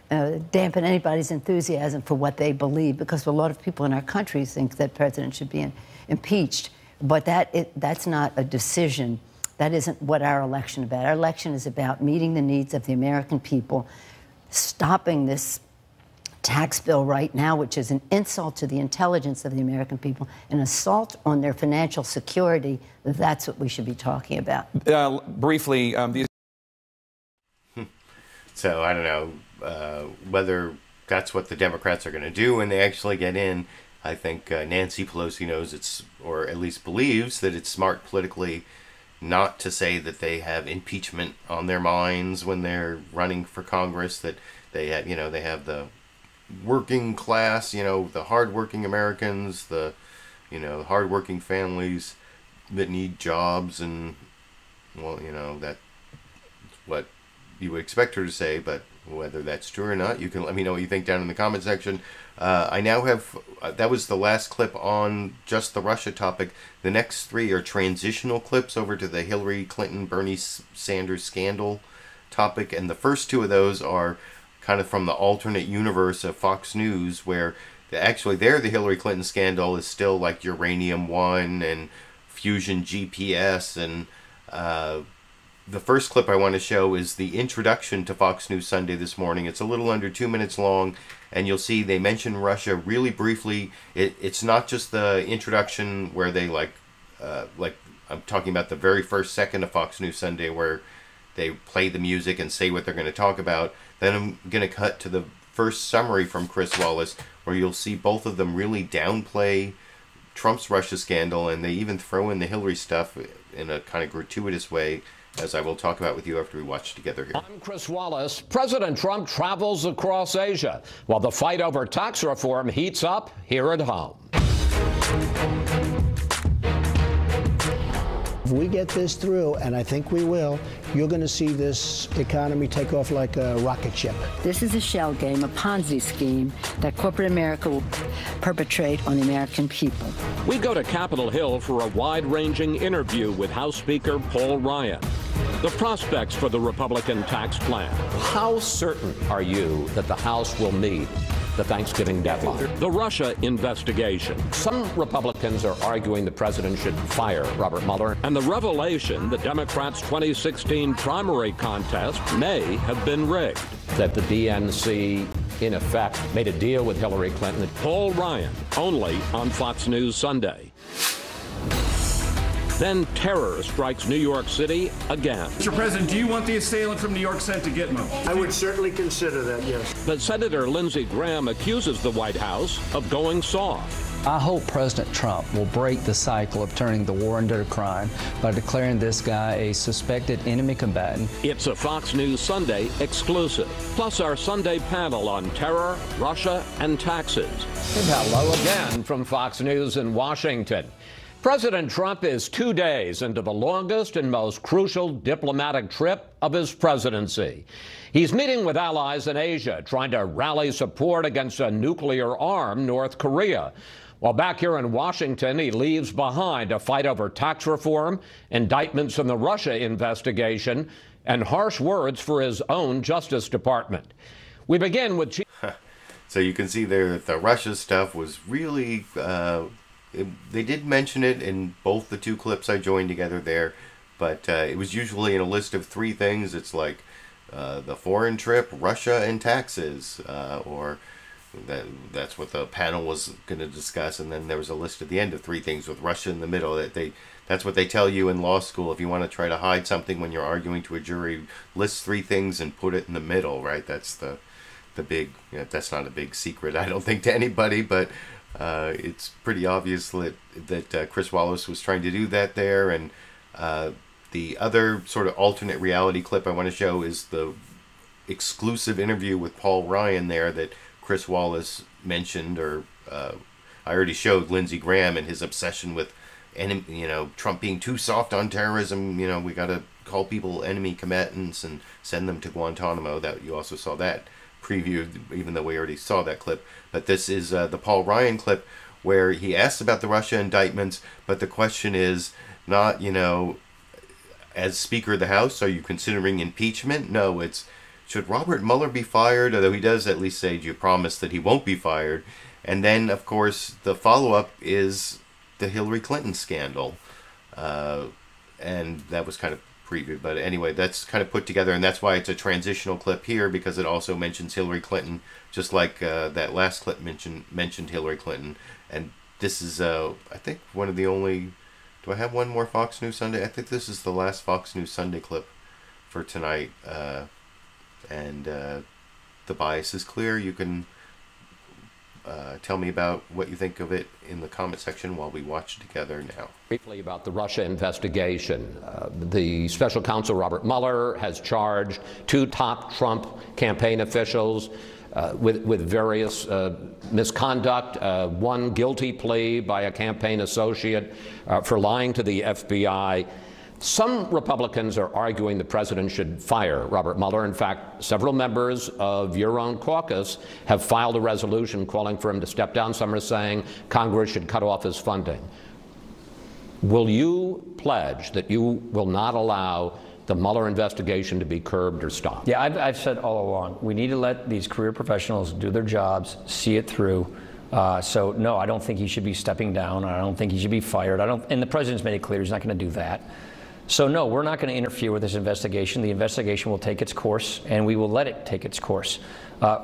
to dampen anybody's enthusiasm for what they believe, because a lot of people in our country think that president should be impeached. But that's not a decision. That isn't what our election is about. Our election is about meeting the needs of the American people, stopping this tax bill right now, which is an insult to the intelligence of the American people, an assault on their financial security. That's what we should be talking about. Briefly, these. So I don't know whether that's what the Democrats are going to do when they actually get in. I think Nancy Pelosi knows it's, or at least believes that it's smart politically not to say that they have impeachment on their minds when they're running for Congress, that they have, they have the working class, the hardworking Americans, the, hardworking families that need jobs, and, well, that's what you would expect her to say, but whether that's true or not, you can let me know what you think down in the comment section. I now have, that was the last clip on just the Russia topic. The next three are transitional clips over to the Hillary Clinton, Bernie Sanders scandal topic, and the first two of those are kind of from the alternate universe of Fox News, where actually there the Hillary Clinton scandal is still like Uranium One and Fusion GPS, and the first clip I want to show is the introduction to Fox News Sunday this morning. It's a little under 2 minutes long, and you'll see they mention Russia really briefly. It's not just the introduction where they like I'm talking about the very first second of Fox News Sunday where they play the music and say what they're going to talk about. Then I'm going to cut to the first summary from Chris Wallace, where you'll see both of them really downplay Trump's Russia scandal, and they even throw in the Hillary stuff in a kind of gratuitous way, as I will talk about with you after we watch together here. I'm Chris Wallace. President Trump travels across Asia while the fight over tax reform heats up here at home. If we get this through, and I think we will, you're going to see this economy take off like a rocket ship. This is a shell game, a Ponzi scheme that corporate America will perpetrate on the American people. We go to Capitol Hill for a wide-ranging interview with House Speaker Paul Ryan. The prospects for the Republican tax plan. How certain are you that the House will meet the Thanksgiving deadline? The Russia investigation. Some Republicans are arguing the president should fire Robert Mueller. And the revelation the Democrats' 2016 primary contest may have been rigged. That the DNC, in effect, made a deal with Hillary Clinton. Paul Ryan, only on Fox News Sunday. Then terror strikes New York City again. Mr. President, do you want the assailant from New York sent to Gitmo? I would certainly consider that, yes. But Senator Lindsey Graham accuses the White House of going soft. I hope President Trump will break the cycle of turning the war into a crime by declaring this guy a suspected enemy combatant. It's a Fox News Sunday exclusive, plus our Sunday panel on terror, Russia, and taxes. And hello again from Fox News in Washington. President Trump is 2 days into the longest and most crucial diplomatic trip of his presidency. He's meeting with allies in Asia, trying to rally support against a nuclear-armed North Korea. While back here in Washington, he leaves behind a fight over tax reform, indictments in the Russia investigation, and harsh words for his own Justice Department. We begin with... So you can see there that the Russia stuff was really... they did mention it in both the two clips I joined together there, but it was usually in a list of 3 things. It's like the foreign trip, Russia, and taxes, or that's what the panel was going to discuss. And then there was a list at the end of 3 things with Russia in the middle. That's what they tell you in law school. If you want to try to hide something when you're arguing to a jury, list 3 things and put it in the middle, right? That's the big, that's not a big secret, I don't think, to anybody, but it's pretty obvious that Chris Wallace was trying to do that there. And the other sort of alternate reality clip I want to show is the exclusive interview with Paul Ryan there that Chris Wallace mentioned, or I already showed Lindsey Graham and his obsession with, Trump being too soft on terrorism. We got to call people enemy combatants and send them to Guantanamo. That you also saw that previewed, even though we already saw that clip. But this is the Paul Ryan clip where he asked about the Russia indictments, but the question is not, as Speaker of the House, are you considering impeachment? No, it's, should Robert Mueller be fired? Although he does at least say, do you promise that he won't be fired? And then, of course, the follow-up is the Hillary Clinton scandal. And that was kind of previewed. But anyway, that's kind of put together, and that's why it's a transitional clip here, because it also mentions Hillary Clinton, just like that last clip mentioned Hillary Clinton. And this is, I think, one of the only... Do I have one more Fox News Sunday? I think this is the last Fox News Sunday clip for tonight. And the bias is clear. You can tell me about what you think of it in the comment section while we watch together now. Briefly about the Russia investigation. The special counsel Robert Mueller has charged 2 top Trump campaign officials with various misconduct, 1 guilty plea by a campaign associate for lying to the FBI. Some Republicans are arguing the president should fire Robert Mueller. In fact, several members of your own caucus have filed a resolution calling for him to step down. Some are saying Congress should cut off his funding. Will you pledge that you will not allow the Mueller investigation to be curbed or stopped? Yeah, I've said all along, we need to let these career professionals do their jobs, see it through. So no, I don't think he should be stepping down. I don't think he should be fired. And the president's made it clear he's not going to do that. So no, we're not going to interfere with this investigation. The investigation will take its course, and we will let it take its course.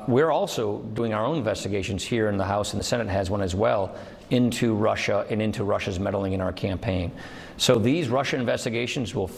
We're also doing our own investigations here in the House, and the Senate has one as well, into Russia and into Russia's meddling in our campaign. So these Russia investigations will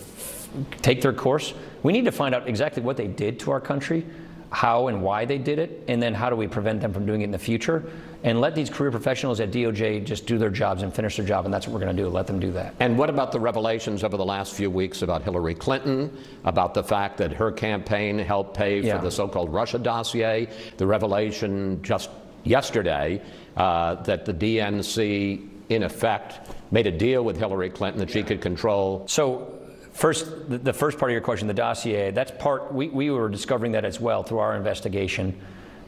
take their course. We need to find out exactly what they did to our country, how and why they did it, and then how do we prevent them from doing it in the future, and let these career professionals at DOJ just do their jobs and finish their job, and that's what we're going to do, let them do that. And what about the revelations over the last few weeks about Hillary Clinton, about the fact that her campaign helped pay for the so-called Russia dossier, the revelation just yesterday that the DNC, in effect, made a deal with Hillary Clinton that she could control? So first, the first part of your question, the dossier, that's part, we were discovering that as well through our investigation.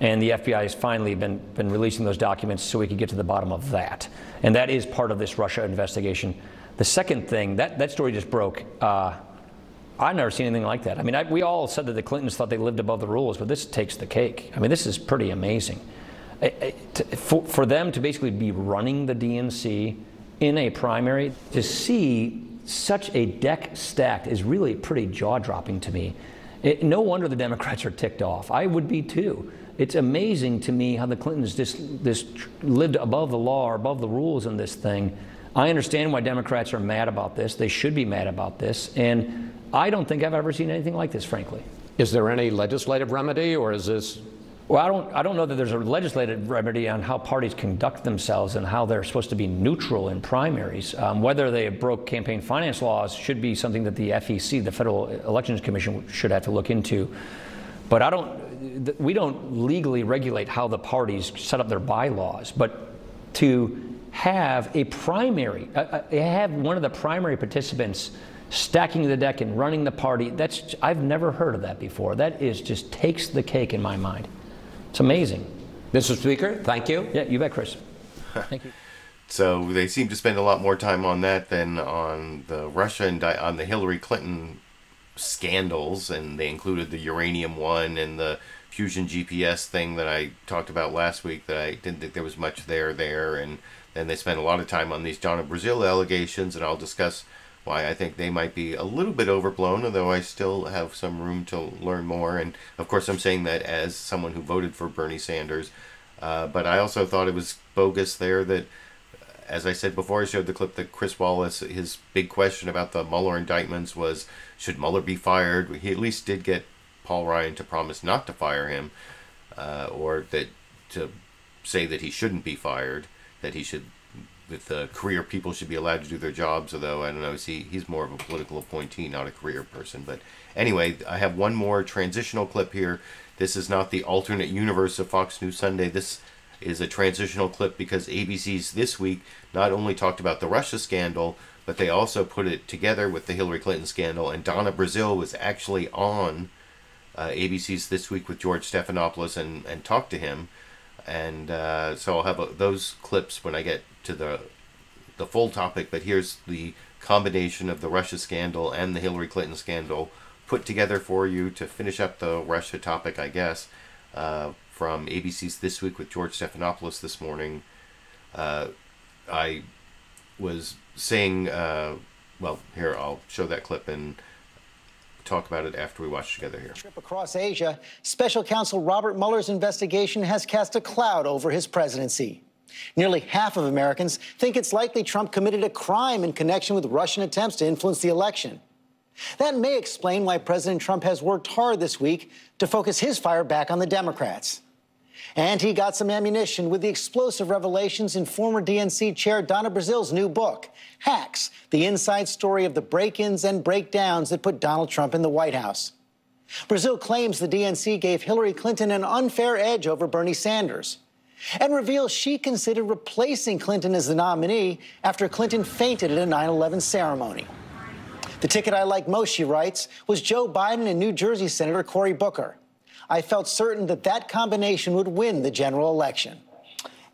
And the FBI has finally been releasing those documents so we could get to the bottom of that. And that is part of this Russia investigation. The second thing, that story just broke. I've never seen anything like that. I mean, we all said that the Clintons thought they lived above the rules, but this takes the cake. I mean, this is pretty amazing. For them to basically be running the DNC in a primary, to see such a deck stacked is really pretty jaw-dropping to me. No wonder the Democrats are ticked off. I would be too. It's amazing to me how the Clintons just lived above the law or above the rules in this thing. I understand why Democrats are mad about this. They should be mad about this. And I don't think I've ever seen anything like this, frankly. Is there any legislative remedy, or is this... Well, I don't know that there's a legislative remedy on how parties conduct themselves and how they're supposed to be neutral in primaries. Whether they broke campaign finance laws should be something that the FEC, the Federal Elections Commission, should have to look into. But we don't legally regulate how the parties set up their bylaws. But to have a primary, have one of the primary participants stacking the deck and running the party. I've never heard of that before. That just takes the cake in my mind. It's amazing. Mr. Speaker, thank you. Yeah, you bet, Chris. Thank you. So they seem to spend a lot more time on that than on the Russia and on the Hillary Clinton scandals, and they included the uranium one and the fusion GPS thing that I talked about last week that I didn't think there was much there, and then they spent a lot of time on these Donna Brazile allegations, and I'll discuss why I think they might be a little bit overblown, although I still have some room to learn more. And of course I'm saying that as someone who voted for Bernie Sanders, but I also thought it was bogus there that, as I said before I showed the clip, that Chris Wallace, his big question about the Mueller indictments was, should Mueller be fired? He at least did get Paul Ryan to promise not to fire him, or that to say that he shouldn't be fired, that he should, that the career people should be allowed to do their jobs, although, I don't know, he's more of a political appointee, not a career person. But anyway, I have one more transitional clip here. This is not the alternate universe of Fox News Sunday. This is a transitional clip because ABC's This Week not only talked about the Russia scandal, but they also put it together with the Hillary Clinton scandal, and Donna Brazile was actually on ABC's This Week with George Stephanopoulos and talked to him. And so I'll have those clips when I get to the full topic, but here's the combination of the Russia scandal and the Hillary Clinton scandal put together for you to finish up the Russia topic, I guess, from ABC's This Week with George Stephanopoulos this morning. I was saying, well, here, I'll show that clip and talk about it after we watch together here. Trip across Asia, Special Counsel Robert Mueller's investigation has cast a cloud over his presidency. Nearly half of Americans think it's likely Trump committed a crime in connection with Russian attempts to influence the election. That may explain why President Trump has worked hard this week to focus his fire back on the Democrats. And he got some ammunition with the explosive revelations in former DNC Chair Donna Brazile's new book, Hacks, the inside story of the break-ins and breakdowns that put Donald Trump in the White House. Brazile claims the DNC gave Hillary Clinton an unfair edge over Bernie Sanders, and reveals she considered replacing Clinton as the nominee after Clinton fainted at a 9/11 ceremony. The ticket I like most, she writes, was Joe Biden and New Jersey Senator Cory Booker. I felt certain that that combination would win the general election.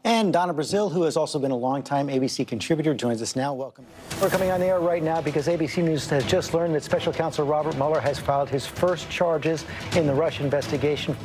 And Donna Brazile, who has also been a longtime ABC contributor, joins us now. Welcome. We're coming on the air right now because ABC News has just learned that Special Counsel Robert Mueller has filed his first charges in the Russia investigation.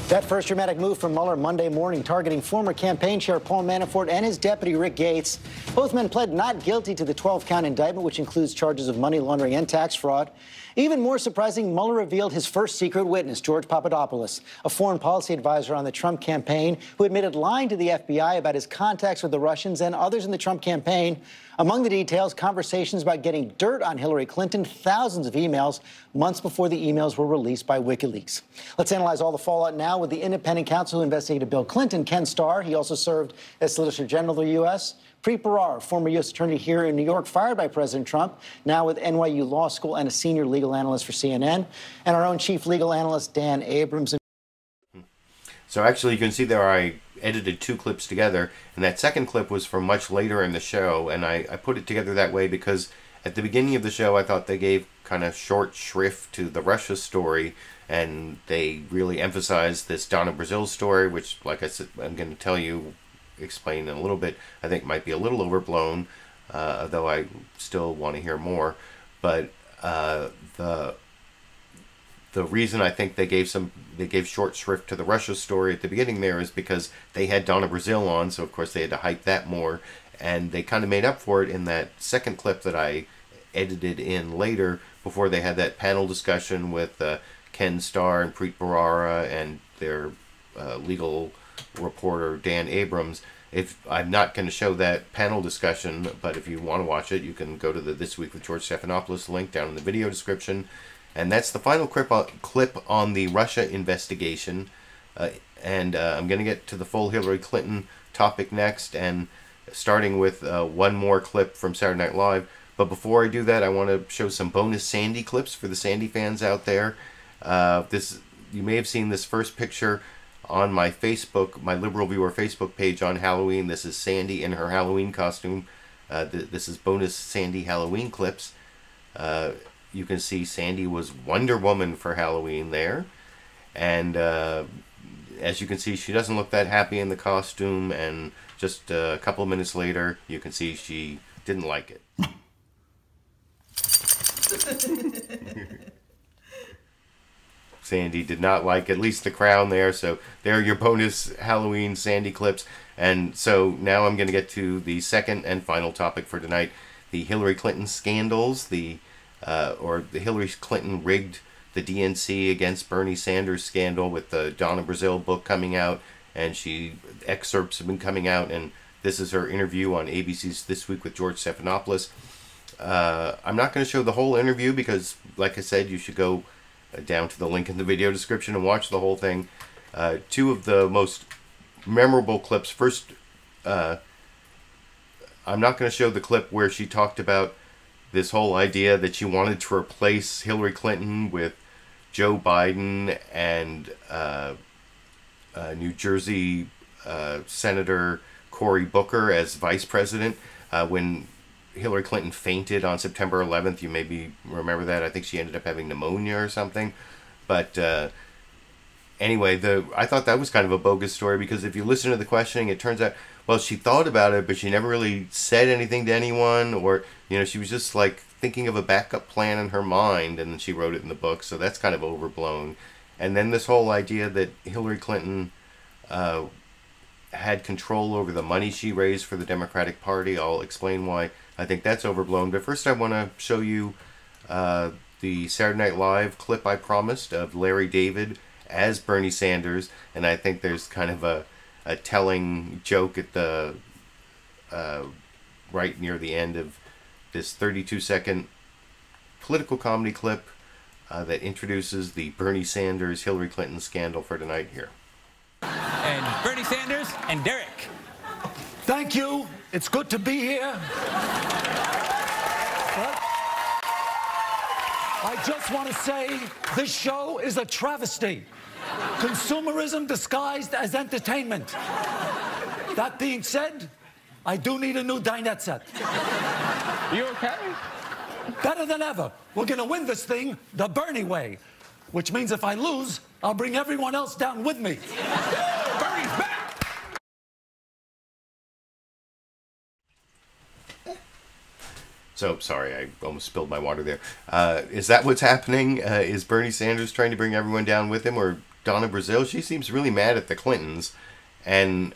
That first dramatic move from Mueller Monday morning, targeting former campaign chair Paul Manafort and his deputy Rick Gates. Both men pled not guilty to the 12-count indictment, which includes charges of money laundering and tax fraud. Even more surprising, Mueller revealed his first secret witness, George Papadopoulos, a foreign policy advisor on the Trump campaign, who admitted lying to the FBI about his contacts with the Russians and others in the Trump campaign. Among the details, conversations about getting dirt on Hillary Clinton, thousands of emails months before the emails were released by WikiLeaks. Let's analyze all the fallout now with the independent counsel who investigated Bill Clinton, Ken Starr. He also served as Solicitor General of the U.S. Preet Bharara, former U.S. attorney here in New York, fired by President Trump, now with NYU Law School and a senior legal analyst for CNN, and our own chief legal analyst, Dan Abrams. So actually, you can see there I edited two clips together, and that second clip was from much later in the show, and I put it together that way because at the beginning of the show, I thought they gave kind of short shrift to the Russia story, and they really emphasized this Donna Brazile story, which, like I said, I'm going to tell you, explain in a little bit, I think might be a little overblown, though I still want to hear more. But the reason I think they gave short shrift to the Russia story at the beginning there is because they had Donna Brazile on, so of course they had to hype that more, and they kind of made up for it in that second clip that I edited in later before they had that panel discussion with Ken Starr and Preet Bharara and their legal reporter Dan Abrams. If I'm not going to show that panel discussion, but if you want to watch it, you can go to the This Week with George Stephanopoulos link down in the video description. And that's the final clip on the Russia investigation. And I'm going to get to the full Hillary Clinton topic next, and starting with one more clip from Saturday Night Live. But before I do that, I want to show some bonus Sandy clips for the Sandy fans out there. You may have seen this first picture on my Facebook, my Liberal Viewer Facebook page on Halloween. This is Sandy in her Halloween costume. This is bonus Sandy Halloween clips. You can see Sandy was Wonder Woman for Halloween there. And as you can see, she doesn't look that happy in the costume. And just a couple of minutes later, you can see she didn't like it. Sandy did not like at least the crown there. So there are your bonus Halloween Sandy clips. And so now I'm going to get to the second and final topic for tonight, the Hillary Clinton scandals, or the Hillary Clinton rigged the DNC against Bernie Sanders scandal with the Donna Brazile book coming out, and excerpts have been coming out, and this is her interview on ABC's This Week with George Stephanopoulos. I'm not going to show the whole interview because, like I said, you should go down to the link in the video description and watch the whole thing. Two of the most memorable clips. First, I'm not going to show the clip where she talked about this whole idea that she wanted to replace Hillary Clinton with Joe Biden and New Jersey Senator Cory Booker as vice president when Hillary Clinton fainted on September 11th. You maybe remember that. I think she ended up having pneumonia or something. But anyway, I thought that was kind of a bogus story because if you listen to the questioning, it turns out, well, she thought about it, but she never really said anything to anyone, or, you know, she was just like thinking of a backup plan in her mind, and then she wrote it in the book, so that's kind of overblown. And then this whole idea that Hillary Clinton had control over the money she raised for the Democratic Party. I'll explain why I think that's overblown. But first I want to show you the Saturday Night Live clip I promised of Larry David as Bernie Sanders, and I think there's kind of a telling joke at the right near the end of this 32-second political comedy clip that introduces the Bernie Sanders Hillary Clinton scandal for tonight here. And Bernie Sanders and Derek. Thank you. It's good to be here. I just want to say this show is a travesty. Consumerism disguised as entertainment. That being said, I do need a new dinette set. You okay? Better than ever. We're going to win this thing the Bernie way, which means if I lose, I'll bring everyone else down with me. Bernie's back! So, sorry, I almost spilled my water there. Is that what's happening? Is Bernie Sanders trying to bring everyone down with him? Or Donna Brazile? She seems really mad at the Clintons. And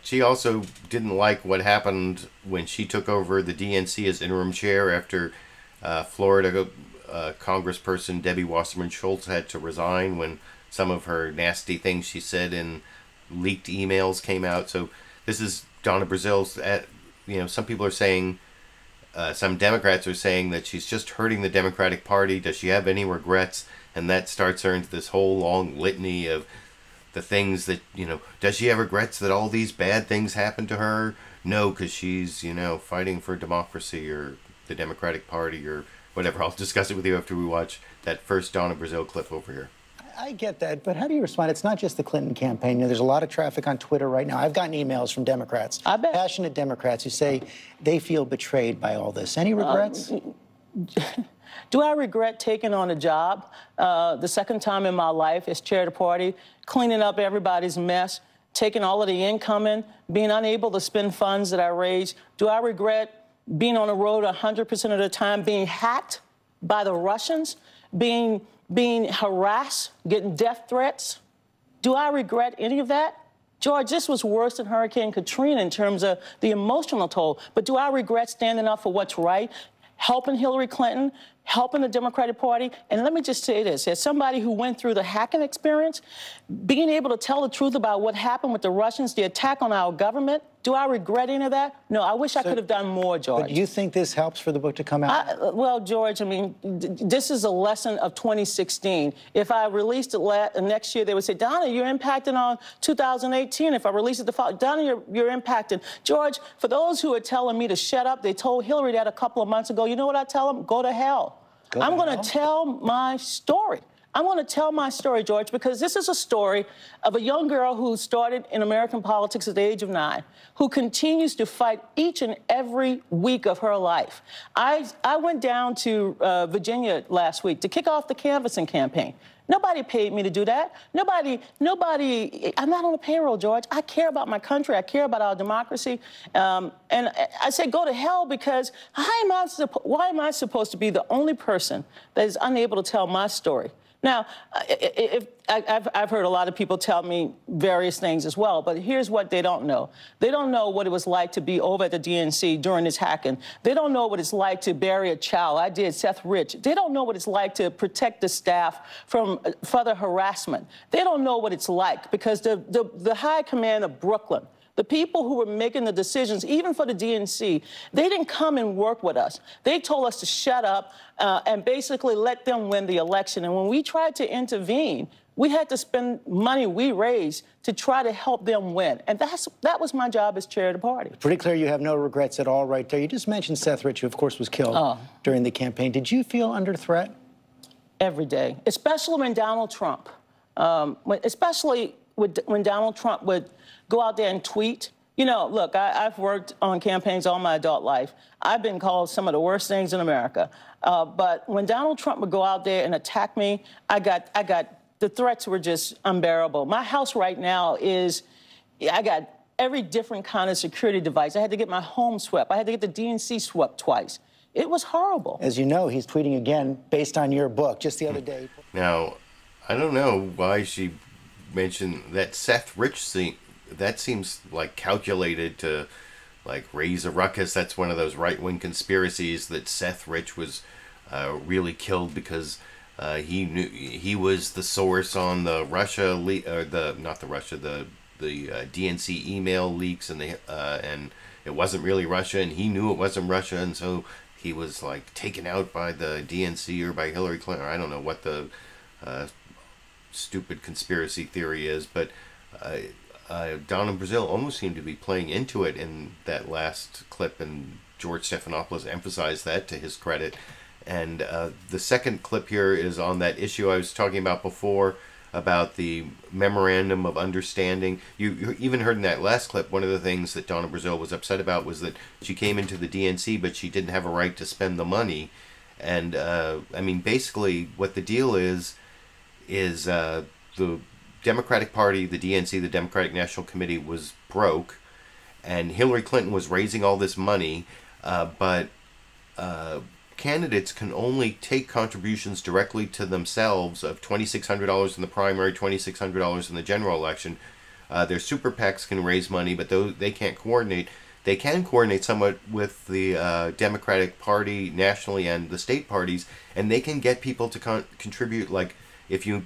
she also didn't like what happened when she took over the DNC as interim chair after Florida Congressperson Debbie Wasserman Schultz had to resign when some of her nasty things she said in leaked emails came out. So this is Donna Brazile's, some people are saying, some Democrats are saying that she's just hurting the Democratic Party. Does she have any regrets? And that starts her into this whole long litany of the things that, does she have regrets that all these bad things happened to her? No, because she's, fighting for democracy or the Democratic Party or whatever. I'll discuss it with you after we watch that first Donna Brazile clip over here. I get that, but how do you respond? It's not just the Clinton campaign. There's a lot of traffic on Twitter right now. I've gotten emails from Democrats, passionate Democrats, who say they feel betrayed by all this. Any regrets? Do I regret taking on a job the second time in my life as chair of the party, cleaning up everybody's mess, taking all of the income in, being unable to spend funds that I raised? Do I regret being on the road 100% of the time, being hacked by the Russians, being harassed, getting death threats? Do I regret any of that? George, this was worse than Hurricane Katrina in terms of the emotional toll. But do I regret standing up for what's right, helping Hillary Clinton, helping the Democratic Party? And let me just say this, as somebody who went through the hacking experience, being able to tell the truth about what happened with the Russians, the attack on our government, do I regret any of that? No, I wish I could have done more, George. But do you think this helps for the book to come out? Well, George, I mean, this is a lesson of 2016. If I released it next year, they would say, Donna, you're impacting on 2018. If I release it the following, Donna, you're impacting. George, for those who are telling me to shut up, they told Hillary that a couple of months ago. You know what I tell them? Go to hell. I'm going to tell my story. I want to tell my story, George, because this is a story of a young girl who started in American politics at the age of 9, who continues to fight each and every week of her life. I went down to Virginia last week to kick off the canvassing campaign. Nobody paid me to do that. Nobody, I'm not on a payroll, George. I care about my country. I care about our democracy. And I say go to hell because why am I supposed to be the only person that is unable to tell my story? Now, I've heard a lot of people tell me various things as well, but here's what they don't know. They don't know what it was like to be over at the DNC during this hacking. They don't know what it's like to bury a child. I did, Seth Rich. They don't know what it's like to protect the staff from further harassment. They don't know what it's like because the high command of Brooklyn, the people who were making the decisions, even for the DNC, they didn't come and work with us. They told us to shut up and basically let them win the election. And when we tried to intervene, we had to spend money we raised to try to help them win. And that was my job as chair of the party. Pretty clear you have no regrets at all right there. You just mentioned Seth Rich, who, of course, was killed during the campaign. Did you feel under threat? Every day, especially when Donald Trump, when Donald Trump would go out there and tweet. You know, look, I've worked on campaigns all my adult life. I've been called some of the worst things in America. But when Donald Trump would go out there and attack me, the threats were just unbearable. My house right now I got every different kind of security device. I had to get my home swept. I had to get the DNC swept twice. It was horrible. As you know, he's tweeting again based on your book just the other day. Now, I don't know why she mentioned that Seth Rich thing. That seems like calculated to like raise a ruckus. That's one of those right-wing conspiracies that Seth Rich was really killed because he was the source on the Russia the DNC email leaks and it wasn't really Russia and he knew it wasn't Russia and so he was like taken out by the DNC or by Hillary Clinton. Or I don't know what the stupid conspiracy theory is, but Donna and Brazile almost seemed to be playing into it in that last clip, and George Stephanopoulos emphasized that to his credit. And the second clip here is on that issue I was talking about before, about the memorandum of understanding. You even heard in that last clip, one of the things that Donna Brazile was upset about was that she came into the DNC, but she didn't have a right to spend the money. And, I mean, basically what the deal is the Democratic Party, the DNC, the Democratic National Committee, was broke, and Hillary Clinton was raising all this money, but candidates can only take contributions directly to themselves of $2,600 in the primary, $2,600 in the general election. Their super PACs can raise money, but they can't coordinate. They can coordinate somewhat with the Democratic Party nationally and the state parties, and they can get people to contribute. Like, if you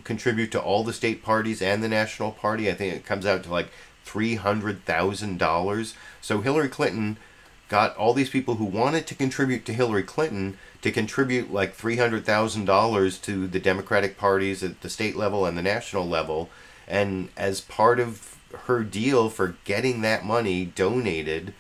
contribute to all the state parties and the national party, I think it comes out to like $300,000. So Hillary Clinton got all these people who wanted to contribute to Hillary Clinton to contribute like $300,000 to the Democratic parties at the state level and the national level. And as part of her deal for getting that money donated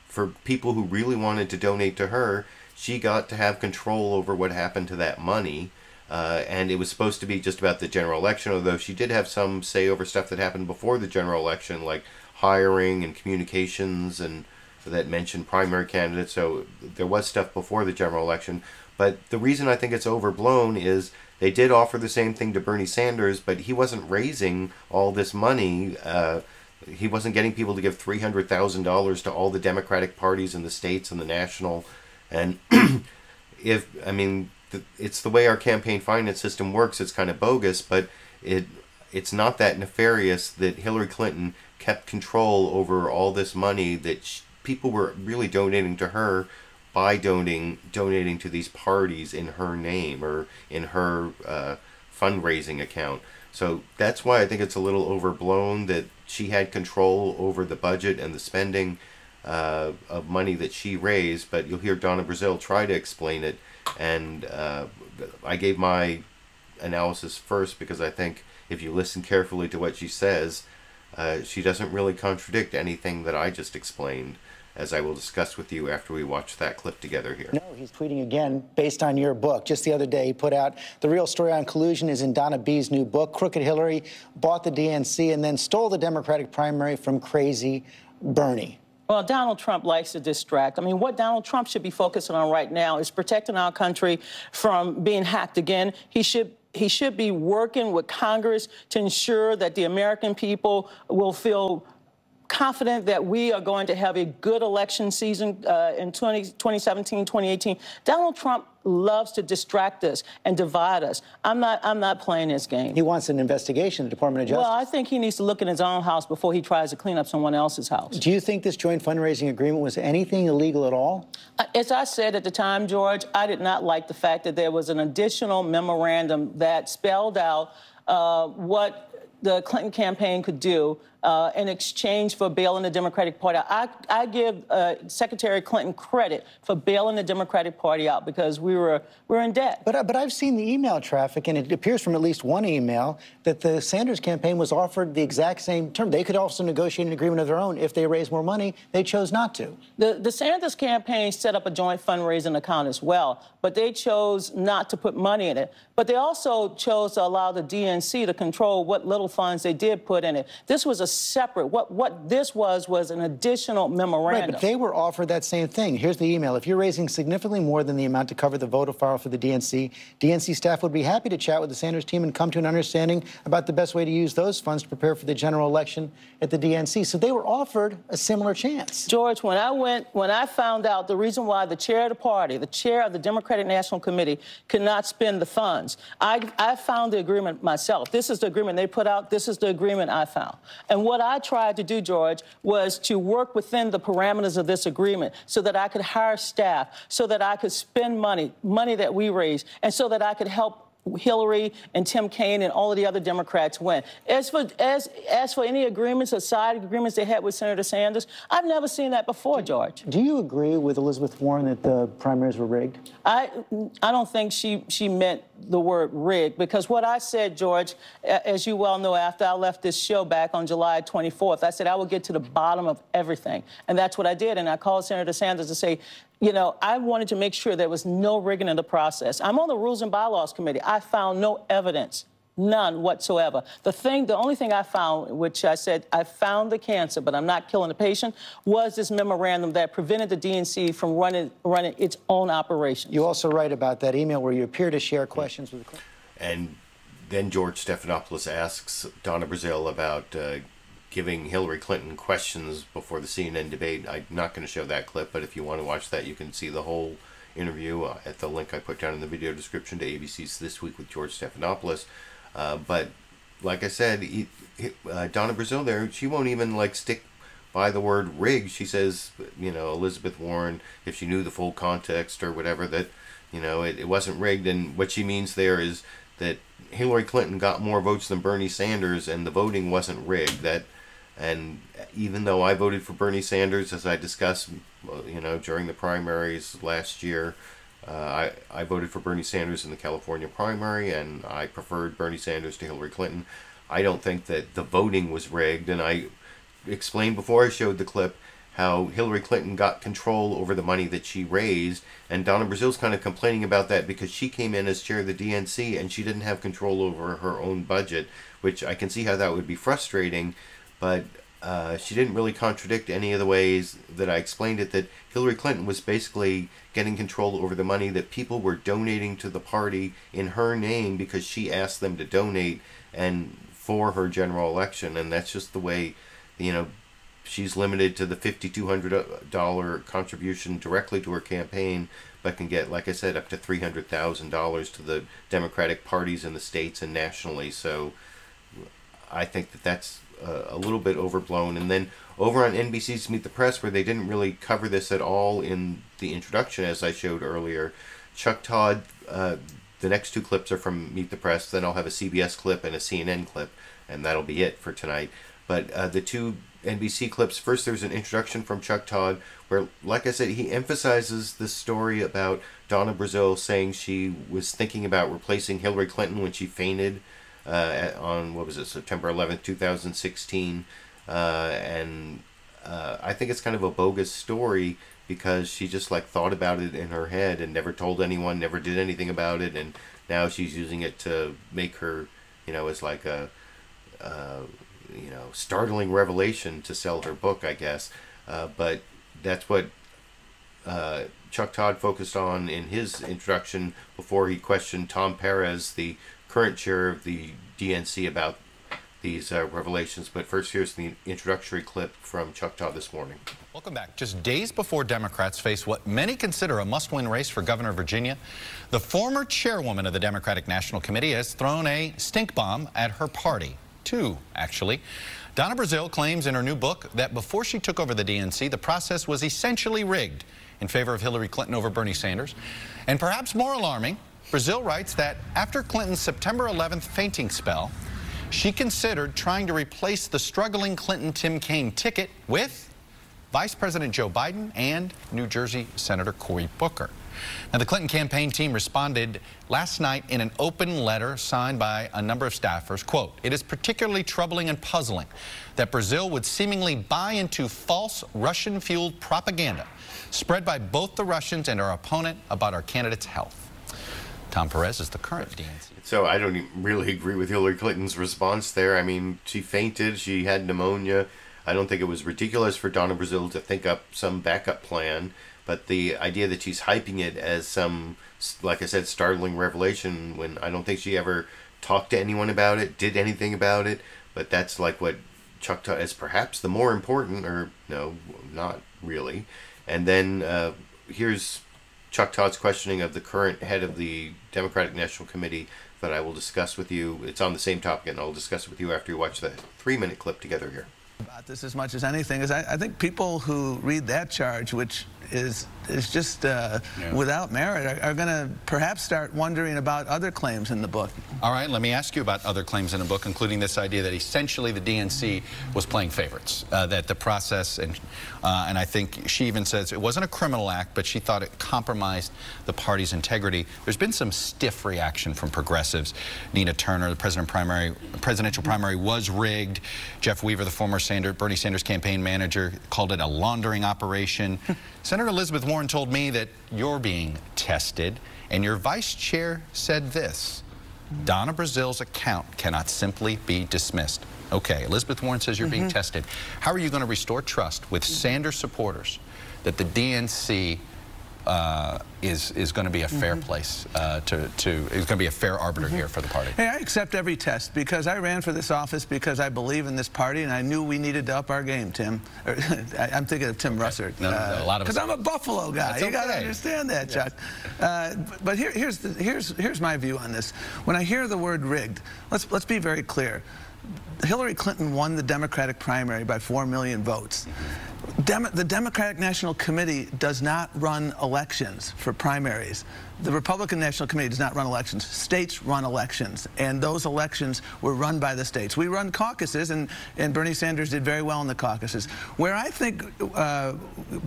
for people who really wanted to donate to her, she got to have control over what happened to that money. And it was supposed to be just about the general election, although she did have some say over stuff that happened before the general election, like hiring and communications, and that mentioned primary candidates. So there was stuff before the general election. But the reason I think it's overblown is they did offer the same thing to Bernie Sanders, but he wasn't raising all this money. He wasn't getting people to give $300,000 to all the Democratic parties in the states and the national. And it's the way our campaign finance system works. It's kind of bogus, but it's not that nefarious that Hillary Clinton kept control over all this money that people were really donating to her by donating to these parties in her name or in her fundraising account. So that's why I think it's a little overblown that she had control over the budget and the spending of money that she raised. But you'll hear Donna Brazile try to explain it. And I gave my analysis first because I think if you listen carefully to what she says, she doesn't really contradict anything that I just explained. as I will discuss with you after we watch that clip together here. No, he's tweeting again based on your book. Just the other day, he put out the real story on collusion is in Donna B's new book. Crooked Hillary bought the DNC and then stole the Democratic primary from crazy Bernie. Well, Donald Trump likes to distract. I mean, what Donald Trump should be focusing on right now is protecting our country from being hacked again. He should be working with Congress to ensure that the American people will feel confident that we are going to have a good election season in 2017, 2018. Donald Trump loves to distract us and divide us. I'm not playing this game. He wants an investigation, the Department of Justice. Well, I think he needs to look in his own house before he tries to clean up someone else's house. Do you think this joint fundraising agreement was anything illegal at all? As I said at the time, George, I did not like the fact that there was an additional memorandum that spelled out what the Clinton campaign could do in exchange for bailing the Democratic Party out. I give Secretary Clinton credit for bailing the Democratic Party out because we were in debt. But I've seen the email traffic, and it appears from at least one email that the Sanders campaign was offered the exact same term. They could also negotiate an agreement of their own if they raised more money. They chose not to. The Sanders campaign set up a joint fundraising account as well, but they chose not to put money in it. But they also chose to allow the DNC to control what little funds they did put in it. This was a separate, what this was an additional memorandum. Right, but they were offered that same thing. Here's the email. If you're raising significantly more than the amount to cover the voter file for the DNC staff would be happy to chat with the Sanders team and come to an understanding about the best way to use those funds to prepare for the general election at the DNC. So they were offered a similar chance. George, when I found out the reason why the chair of the party, the chair of the Democratic National Committee, could not spend the funds, I found the agreement myself. This is the agreement they put out. This is the agreement I found. And what I tried to do, George, was to work within the parameters of this agreement so that I could hire staff, so that I could spend money that we raised, and so that I could help Hillary and Tim Kaine and all of the other Democrats win. As for any agreements or side agreements they had with Senator Sanders, I've never seen that before, George. Do you agree with Elizabeth Warren that the primaries were rigged? I don't think she meant the word rigged, because what I said, George, as you well know, after I left this show back on July 24th, I said I would get to the bottom of everything. And that's what I did. And I called Senator Sanders to say, you know, I wanted to make sure there was no rigging in the process. I'm on the Rules and Bylaws Committee. I found no evidence, none whatsoever. The only thing I found, which I said, I found the cancer, but I'm not killing the patient, was this memorandum that prevented the DNC from running its own operations. You also write about that email where you appear to share questions with the And then George Stephanopoulos asks Donna Brazile about giving Hillary Clinton questions before the CNN debate. I'm not going to show that clip, but if you want to watch that, you can see the whole interview at the link I put down in the video description to ABC's This Week with George Stephanopoulos. But like I said, Donna Brazile there, she won't even stick by the word rigged. She says, you know, Elizabeth Warren, if she knew the full context or whatever, that, you know, it wasn't rigged. And what she means there is that Hillary Clinton got more votes than Bernie Sanders and the voting wasn't rigged. And even though I voted for Bernie Sanders, as I discussed, you know, during the primaries last year, I voted for Bernie Sanders in the California primary, and I preferred Bernie Sanders to Hillary Clinton. I don't think that the voting was rigged, and I explained before I showed the clip how Hillary Clinton got control over the money that she raised, and Donna Brazile's kind of complaining about that because she came in as chair of the DNC and she didn't have control over her own budget, which I can see how that would be frustrating. But she didn't really contradict any of the ways that I explained it, that Hillary Clinton was basically getting control over the money that people were donating to the party in her name because she asked them to donate and for her general election. And that's just the way, you know, she's limited to the $5,200 contribution directly to her campaign, but can get, like I said, up to $300,000 to the Democratic parties in the states and nationally. So I think that that's a little bit overblown. And then over on NBC's Meet the Press, where they didn't really cover this at all in the introduction, as I showed earlier, Chuck Todd, the next two clips are from Meet the Press, then I'll have a CBS clip and a CNN clip, and that'll be it for tonight. But the two NBC clips, first there's an introduction from Chuck Todd, where, like I said, he emphasizes this story about Donna Brazile saying she was thinking about replacing Hillary Clinton when she fainted on, what was it, September 11th, 2016. And I think it's kind of a bogus story because she just like thought about it in her head and never told anyone, never did anything about it, and now she's using it to make her, you know, as like a, you know, startling revelation to sell her book, I guess. But that's what Chuck Todd focused on in his introduction before he questioned Tom Perez, the current chair of the DNC, about these revelations. But first, here's the introductory clip from Chuck Todd this morning. Welcome back. Just days before Democrats face what many consider a must-win race for governor of Virginia, the former chairwoman of the Democratic National Committee has thrown a stink bomb at her party. Two, actually. Donna Brazile claims in her new book that before she took over the DNC, the process was essentially rigged in favor of Hillary Clinton over Bernie Sanders. And perhaps more alarming, Brazile writes that after Clinton's September 11th fainting spell, she considered trying to replace the struggling Clinton-Tim Kaine ticket with Vice President Joe Biden and New Jersey Senator Cory Booker. Now, the Clinton campaign team responded last night in an open letter signed by a number of staffers. Quote, "It is particularly troubling and puzzling that Brazile would seemingly buy into false Russian-fueled propaganda spread by both the Russians and our opponent about our candidate's health." Tom Perez is the current DNC. So I don't really agree with Hillary Clinton's response there. I mean, she fainted, she had pneumonia. I don't think it was ridiculous for Donna Brazile to think up some backup plan, but the idea that she's hyping it as some, like I said, startling revelation, when I don't think she ever talked to anyone about it, did anything about it, but that's like what Chuck Todd is perhaps the more important, or no, not really. And then here's Chuck Todd's questioning of the current head of the Democratic National Committee that I will discuss with you. It's on the same topic, and I'll discuss it with you after you watch the 3-minute clip together here. About this as much as anything is I think people who read that charge, which is just without merit, are going to perhaps start wondering about other claims in the book. All right, let me ask you about other claims in the book, including this idea that essentially the DNC was playing favorites, that the process, and I think she even says it wasn't a criminal act, but she thought it compromised the party's integrity. There's been some stiff reaction from progressives. Nina Turner, the presidential primary was rigged. Jeff Weaver, the former Bernie Sanders campaign manager, called it a laundering operation. Senator Elizabeth Warren told me that you're being tested, and your vice chair said this: Donna Brazile's account cannot simply be dismissed. Okay, Elizabeth Warren says you're being tested. How are you going to restore trust with Sanders supporters that the DNC is going to be a fair place is going to be a fair arbiter here for the party? Hey, I accept every test, because I ran for this office because I believe in this party, and I knew we needed to up our game, Tim. I'm thinking of Tim Russert. No, a lot of us. Because I'm a Buffalo guy. You got to understand that, Chuck. But here's my view on this. When I hear the word rigged, let's be very clear. Hillary Clinton won the Democratic primary by 4 million votes. The Democratic National Committee does not run elections for primaries. The Republican National Committee does not run elections. States run elections, and those elections were run by the states. We run caucuses, and Bernie Sanders did very well in the caucuses. Where I think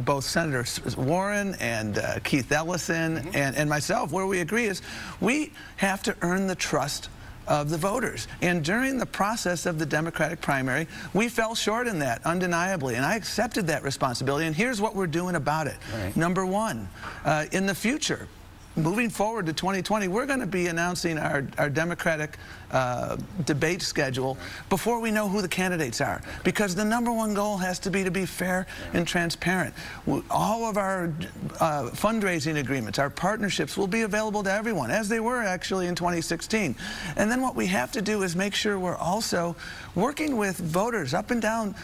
both Senators Warren and Keith Ellison and myself, where we agree is we have to earn the trust of the voters. And during the process of the Democratic primary, we fell short in that, undeniably. And I accepted that responsibility. And here's what we're doing about it. Right. Number one, in the future, moving forward to 2020, we're going to be announcing our Democratic debate schedule before we know who the candidates are, because the #1 goal has to be fair and transparent. All of our fundraising agreements, our partnerships will be available to everyone, as they were actually in 2016. And then what we have to do is make sure we're also working with voters up and down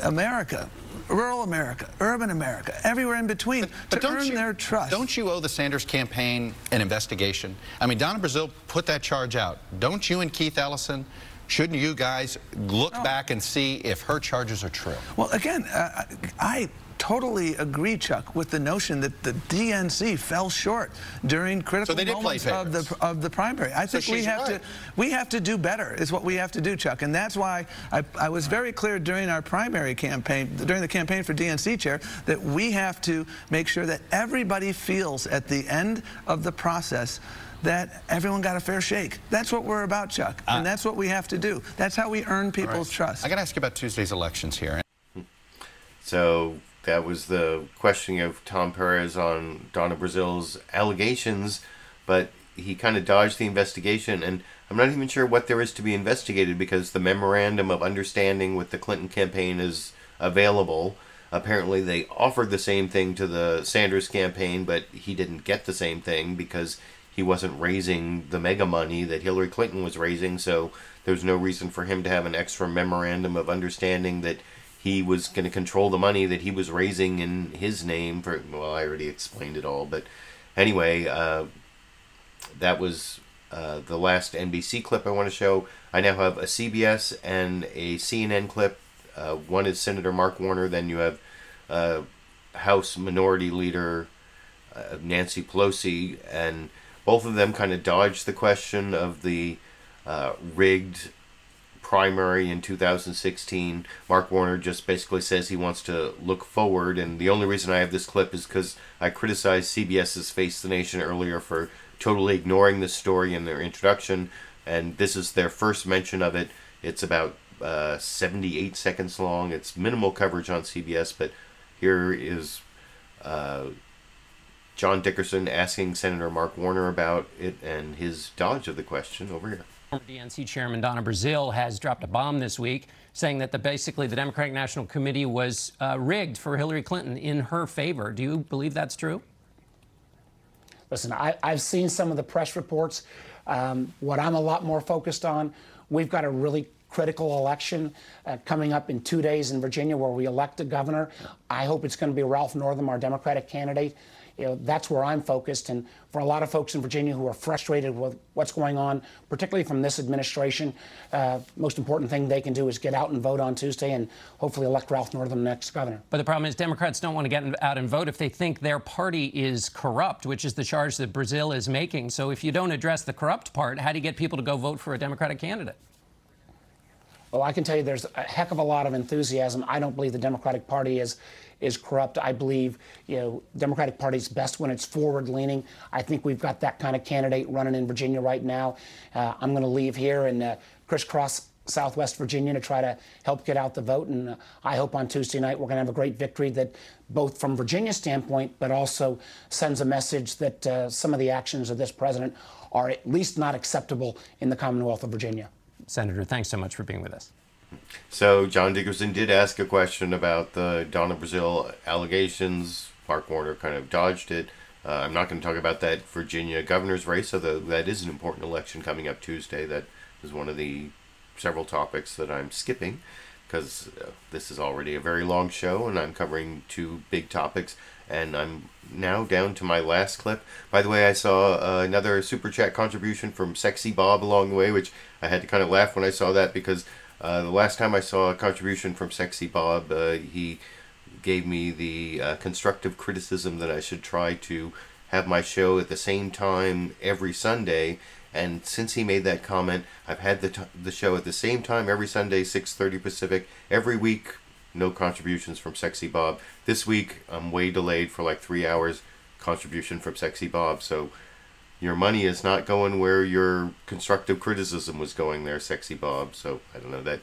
America, rural America, urban America, everywhere in between, to earn their trust. Don't you owe the Sanders campaign an investigation? I mean, Donna Brazile put that charge out. Don't you and Keith Ellison, shouldn't you guys look back and see if her charges are true? Well, again, I totally agree, Chuck, with the notion that the DNC fell short during critical moments of the primary. I think we have to do better, is what we have to do, Chuck. And that's why I was very clear during our primary campaign, during the campaign for DNC chair, that we have to make sure that everybody feels at the end of the process that everyone got a fair shake. That's what we're about, Chuck. And that's what we have to do. That's how we earn people's trust. I got to ask you about Tuesday's elections here. So that was the questioning of Tom Perez on Donna Brazile's allegations, but he kind of dodged the investigation, and I'm not even sure what there is to be investigated because the memorandum of understanding with the Clinton campaign is available. Apparently they offered the same thing to the Sanders campaign, but he didn't get the same thing because he wasn't raising the mega money that Hillary Clinton was raising, so there's no reason for him to have an extra memorandum of understanding that he was going to control the money that he was raising in his name. For, well, I already explained it all, but anyway, that was the last NBC clip I want to show. I now have a CBS and a CNN clip. One is Senator Mark Warner, then you have House Minority Leader Nancy Pelosi, and both of them kind of dodged the question of the rigged primary in 2016. Mark Warner just basically says he wants to look forward, and the only reason I have this clip is because I criticized CBS's Face the Nation earlier for totally ignoring this story in their introduction, and this is their first mention of it. It's about 78 seconds long. It's minimal coverage on CBS, but here is John Dickerson asking Senator Mark Warner about it and his dodge of the question over here. Former DNC Chairman Donna Brazile has dropped a bomb this week, saying that basically the Democratic National Committee was rigged for Hillary Clinton in her favor. Do you believe that's true? Listen, I've seen some of the press reports. What I'm a lot more focused on, we've got a really critical election coming up in 2 days in Virginia where we elect a governor. I hope it's going to be Ralph Northam, our Democratic candidate. You know, that's where I'm focused. And for a lot of folks in Virginia who are frustrated with what's going on, particularly from this administration, most important thing they can do is get out and vote on Tuesday and hopefully elect Ralph Northam next governor. But the problem is Democrats don't want to get out and vote if they think their party is corrupt, which is the charge that Brazile is making. So if you don't address the corrupt part, how do you get people to go vote for a Democratic candidate? Well, I can tell you there's a heck of a lot of enthusiasm. I don't believe the Democratic Party is corrupt. I believe, Democratic Party's best when it's forward-leaning. I think we've got that kind of candidate running in Virginia right now. I'm going to leave here and crisscross Southwest Virginia to try to help get out the vote. And I hope on Tuesday night we're going to have a great victory that both from Virginia's standpoint, but also sends a message that some of the actions of this president are at least not acceptable in the Commonwealth of Virginia. Senator, thanks so much for being with us. So John Dickerson did ask a question about the Donna Brazile allegations. Mark Warner kind of dodged it. I'm not going to talk about that Virginia governor's race, although that is an important election coming up Tuesday. That is one of the several topics that I'm skipping because this is already a very long show and I'm covering two big topics. And I'm now down to my last clip. By the way, I saw another Super Chat contribution from Sexy Bob along the way, which I had to kind of laugh when I saw that because the last time I saw a contribution from Sexy Bob, he gave me the constructive criticism that I should try to have my show at the same time every Sunday. And since he made that comment, I've had the show at the same time every Sunday, 6:30 Pacific, every week. No contributions from Sexy Bob. This week, I'm way delayed for like 3 hours. Contribution from Sexy Bob. So your money is not going where your constructive criticism was going there, Sexy Bob. So I don't know, that,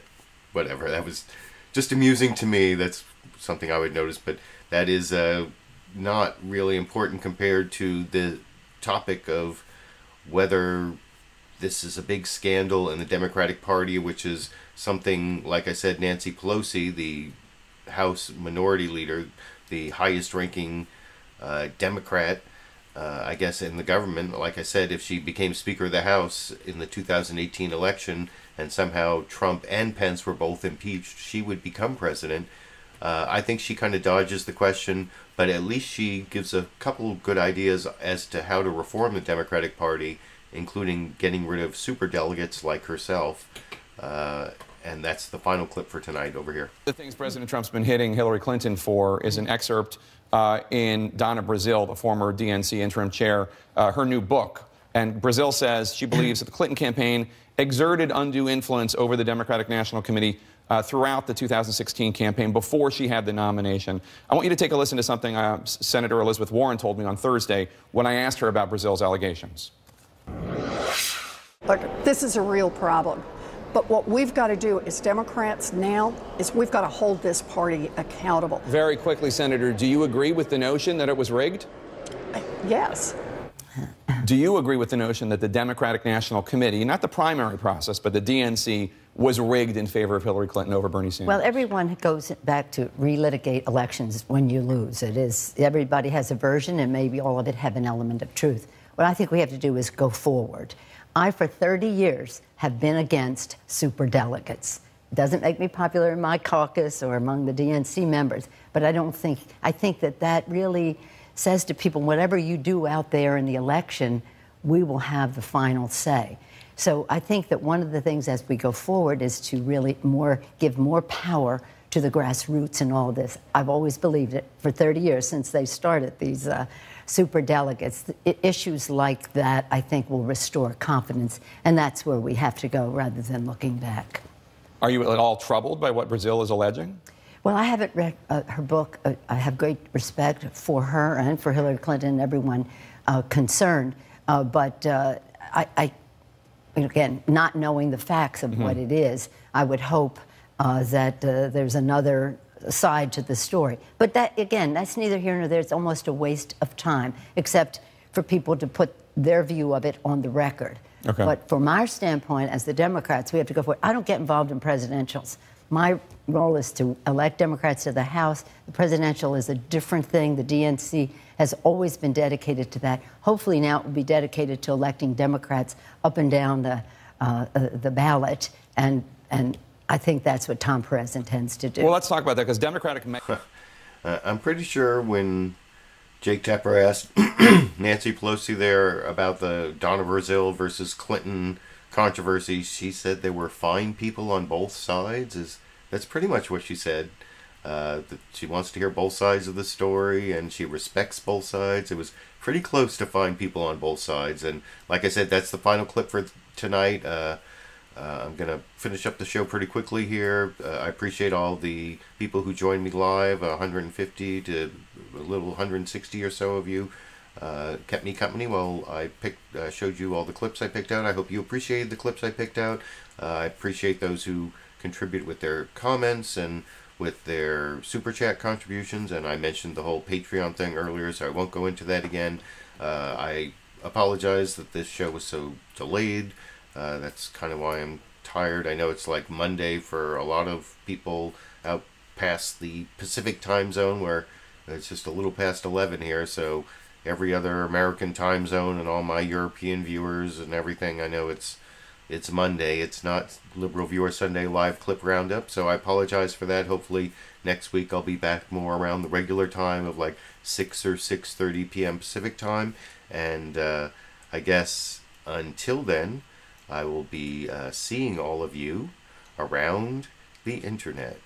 whatever. That was just amusing to me. That's something I would notice. But that is not really important compared to the topic of whether this is a big scandal in the Democratic Party, which is something, like I said, Nancy Pelosi, the House Minority Leader, the highest ranking Democrat, I guess, in the government. Like I said, if she became Speaker of the House in the 2018 election and somehow Trump and Pence were both impeached, she would become president. I think she kind of dodges the question, but at least she gives a couple of good ideas as to how to reform the Democratic Party, including getting rid of superdelegates like herself. And that's the final clip for tonight over here. The things President Trump's been hitting Hillary Clinton for is an excerpt in Donna Brazile, the former DNC interim chair, her new book. And Brazile says she believes that the Clinton campaign exerted undue influence over the Democratic National Committee throughout the 2016 campaign before she had the nomination. I want you to take a listen to something Senator Elizabeth Warren told me on Thursday when I asked her about Brazile's allegations. Look, this is a real problem. But what we've got to do as Democrats now is we've got to hold this party accountable. Very quickly, Senator, do you agree with the notion that it was rigged? Yes. Do you agree with the notion that the Democratic National Committee, not the primary process, but the DNC, was rigged in favor of Hillary Clinton over Bernie Sanders? Well, everyone goes back to relitigate elections when you lose. It is, everybody has a version, and maybe all of it have an element of truth. What I think we have to do is go forward. I, for 30 years, have been against superdelegates. It doesn't make me popular in my caucus or among the DNC members, but I think that that really says to people, whatever you do out there in the election, we will have the final say. So I think that one of the things as we go forward is to really give more power to the grassroots in all this. I've always believed it for 30 years since they started these superdelegates. Issues like that, I think, will restore confidence, and that's where we have to go rather than looking back. Are you at all troubled by what Brazile is alleging? Well, I haven't read her book. I have great respect for her and for Hillary Clinton and everyone concerned. But again, not knowing the facts of what it is, I would hope that there's another side to the story. But that, again, that's neither here nor there. It's almost a waste of time, except for people to put their view of it on the record. Okay. But from our standpoint, as the Democrats, we have to go forward. I don't get involved in presidentials. My role is to elect Democrats to the House. The presidential is a different thing. The DNC has always been dedicated to that. Hopefully now it will be dedicated to electing Democrats up and down the ballot. And I think that's what Tom Perez intends to do. Well, let's talk about that, because Democratic... I'm pretty sure when Jake Tapper asked Nancy Pelosi there about the Donna Brazile versus Clinton controversy, she said there were fine people on both sides. That's pretty much what she said. That she wants to hear both sides of the story, and she respects both sides. It was pretty close to fine people on both sides. And like I said, that's the final clip for tonight. I'm going to finish up the show pretty quickly here. I appreciate all the people who joined me live, 150 to a little 160 or so of you. Kept me company while I showed you all the clips I picked out. I hope you appreciated the clips I picked out. I appreciate those who contribute with their comments and with their super chat contributions. And I mentioned the whole Patreon thing earlier, so I won't go into that again. I apologize that this show was so delayed. That's kind of why I'm tired. I know it's like Monday for a lot of people out past the Pacific time zone, where it's just a little past 11 here, so every other American time zone and all my European viewers and everything, I know it's Monday. It's not Liberal Viewer Sunday Live Clip Roundup, so I apologize for that. Hopefully next week I'll be back more around the regular time of like 6 or 6:30 p.m. Pacific time, and I guess until then I will be seeing all of you around the internet.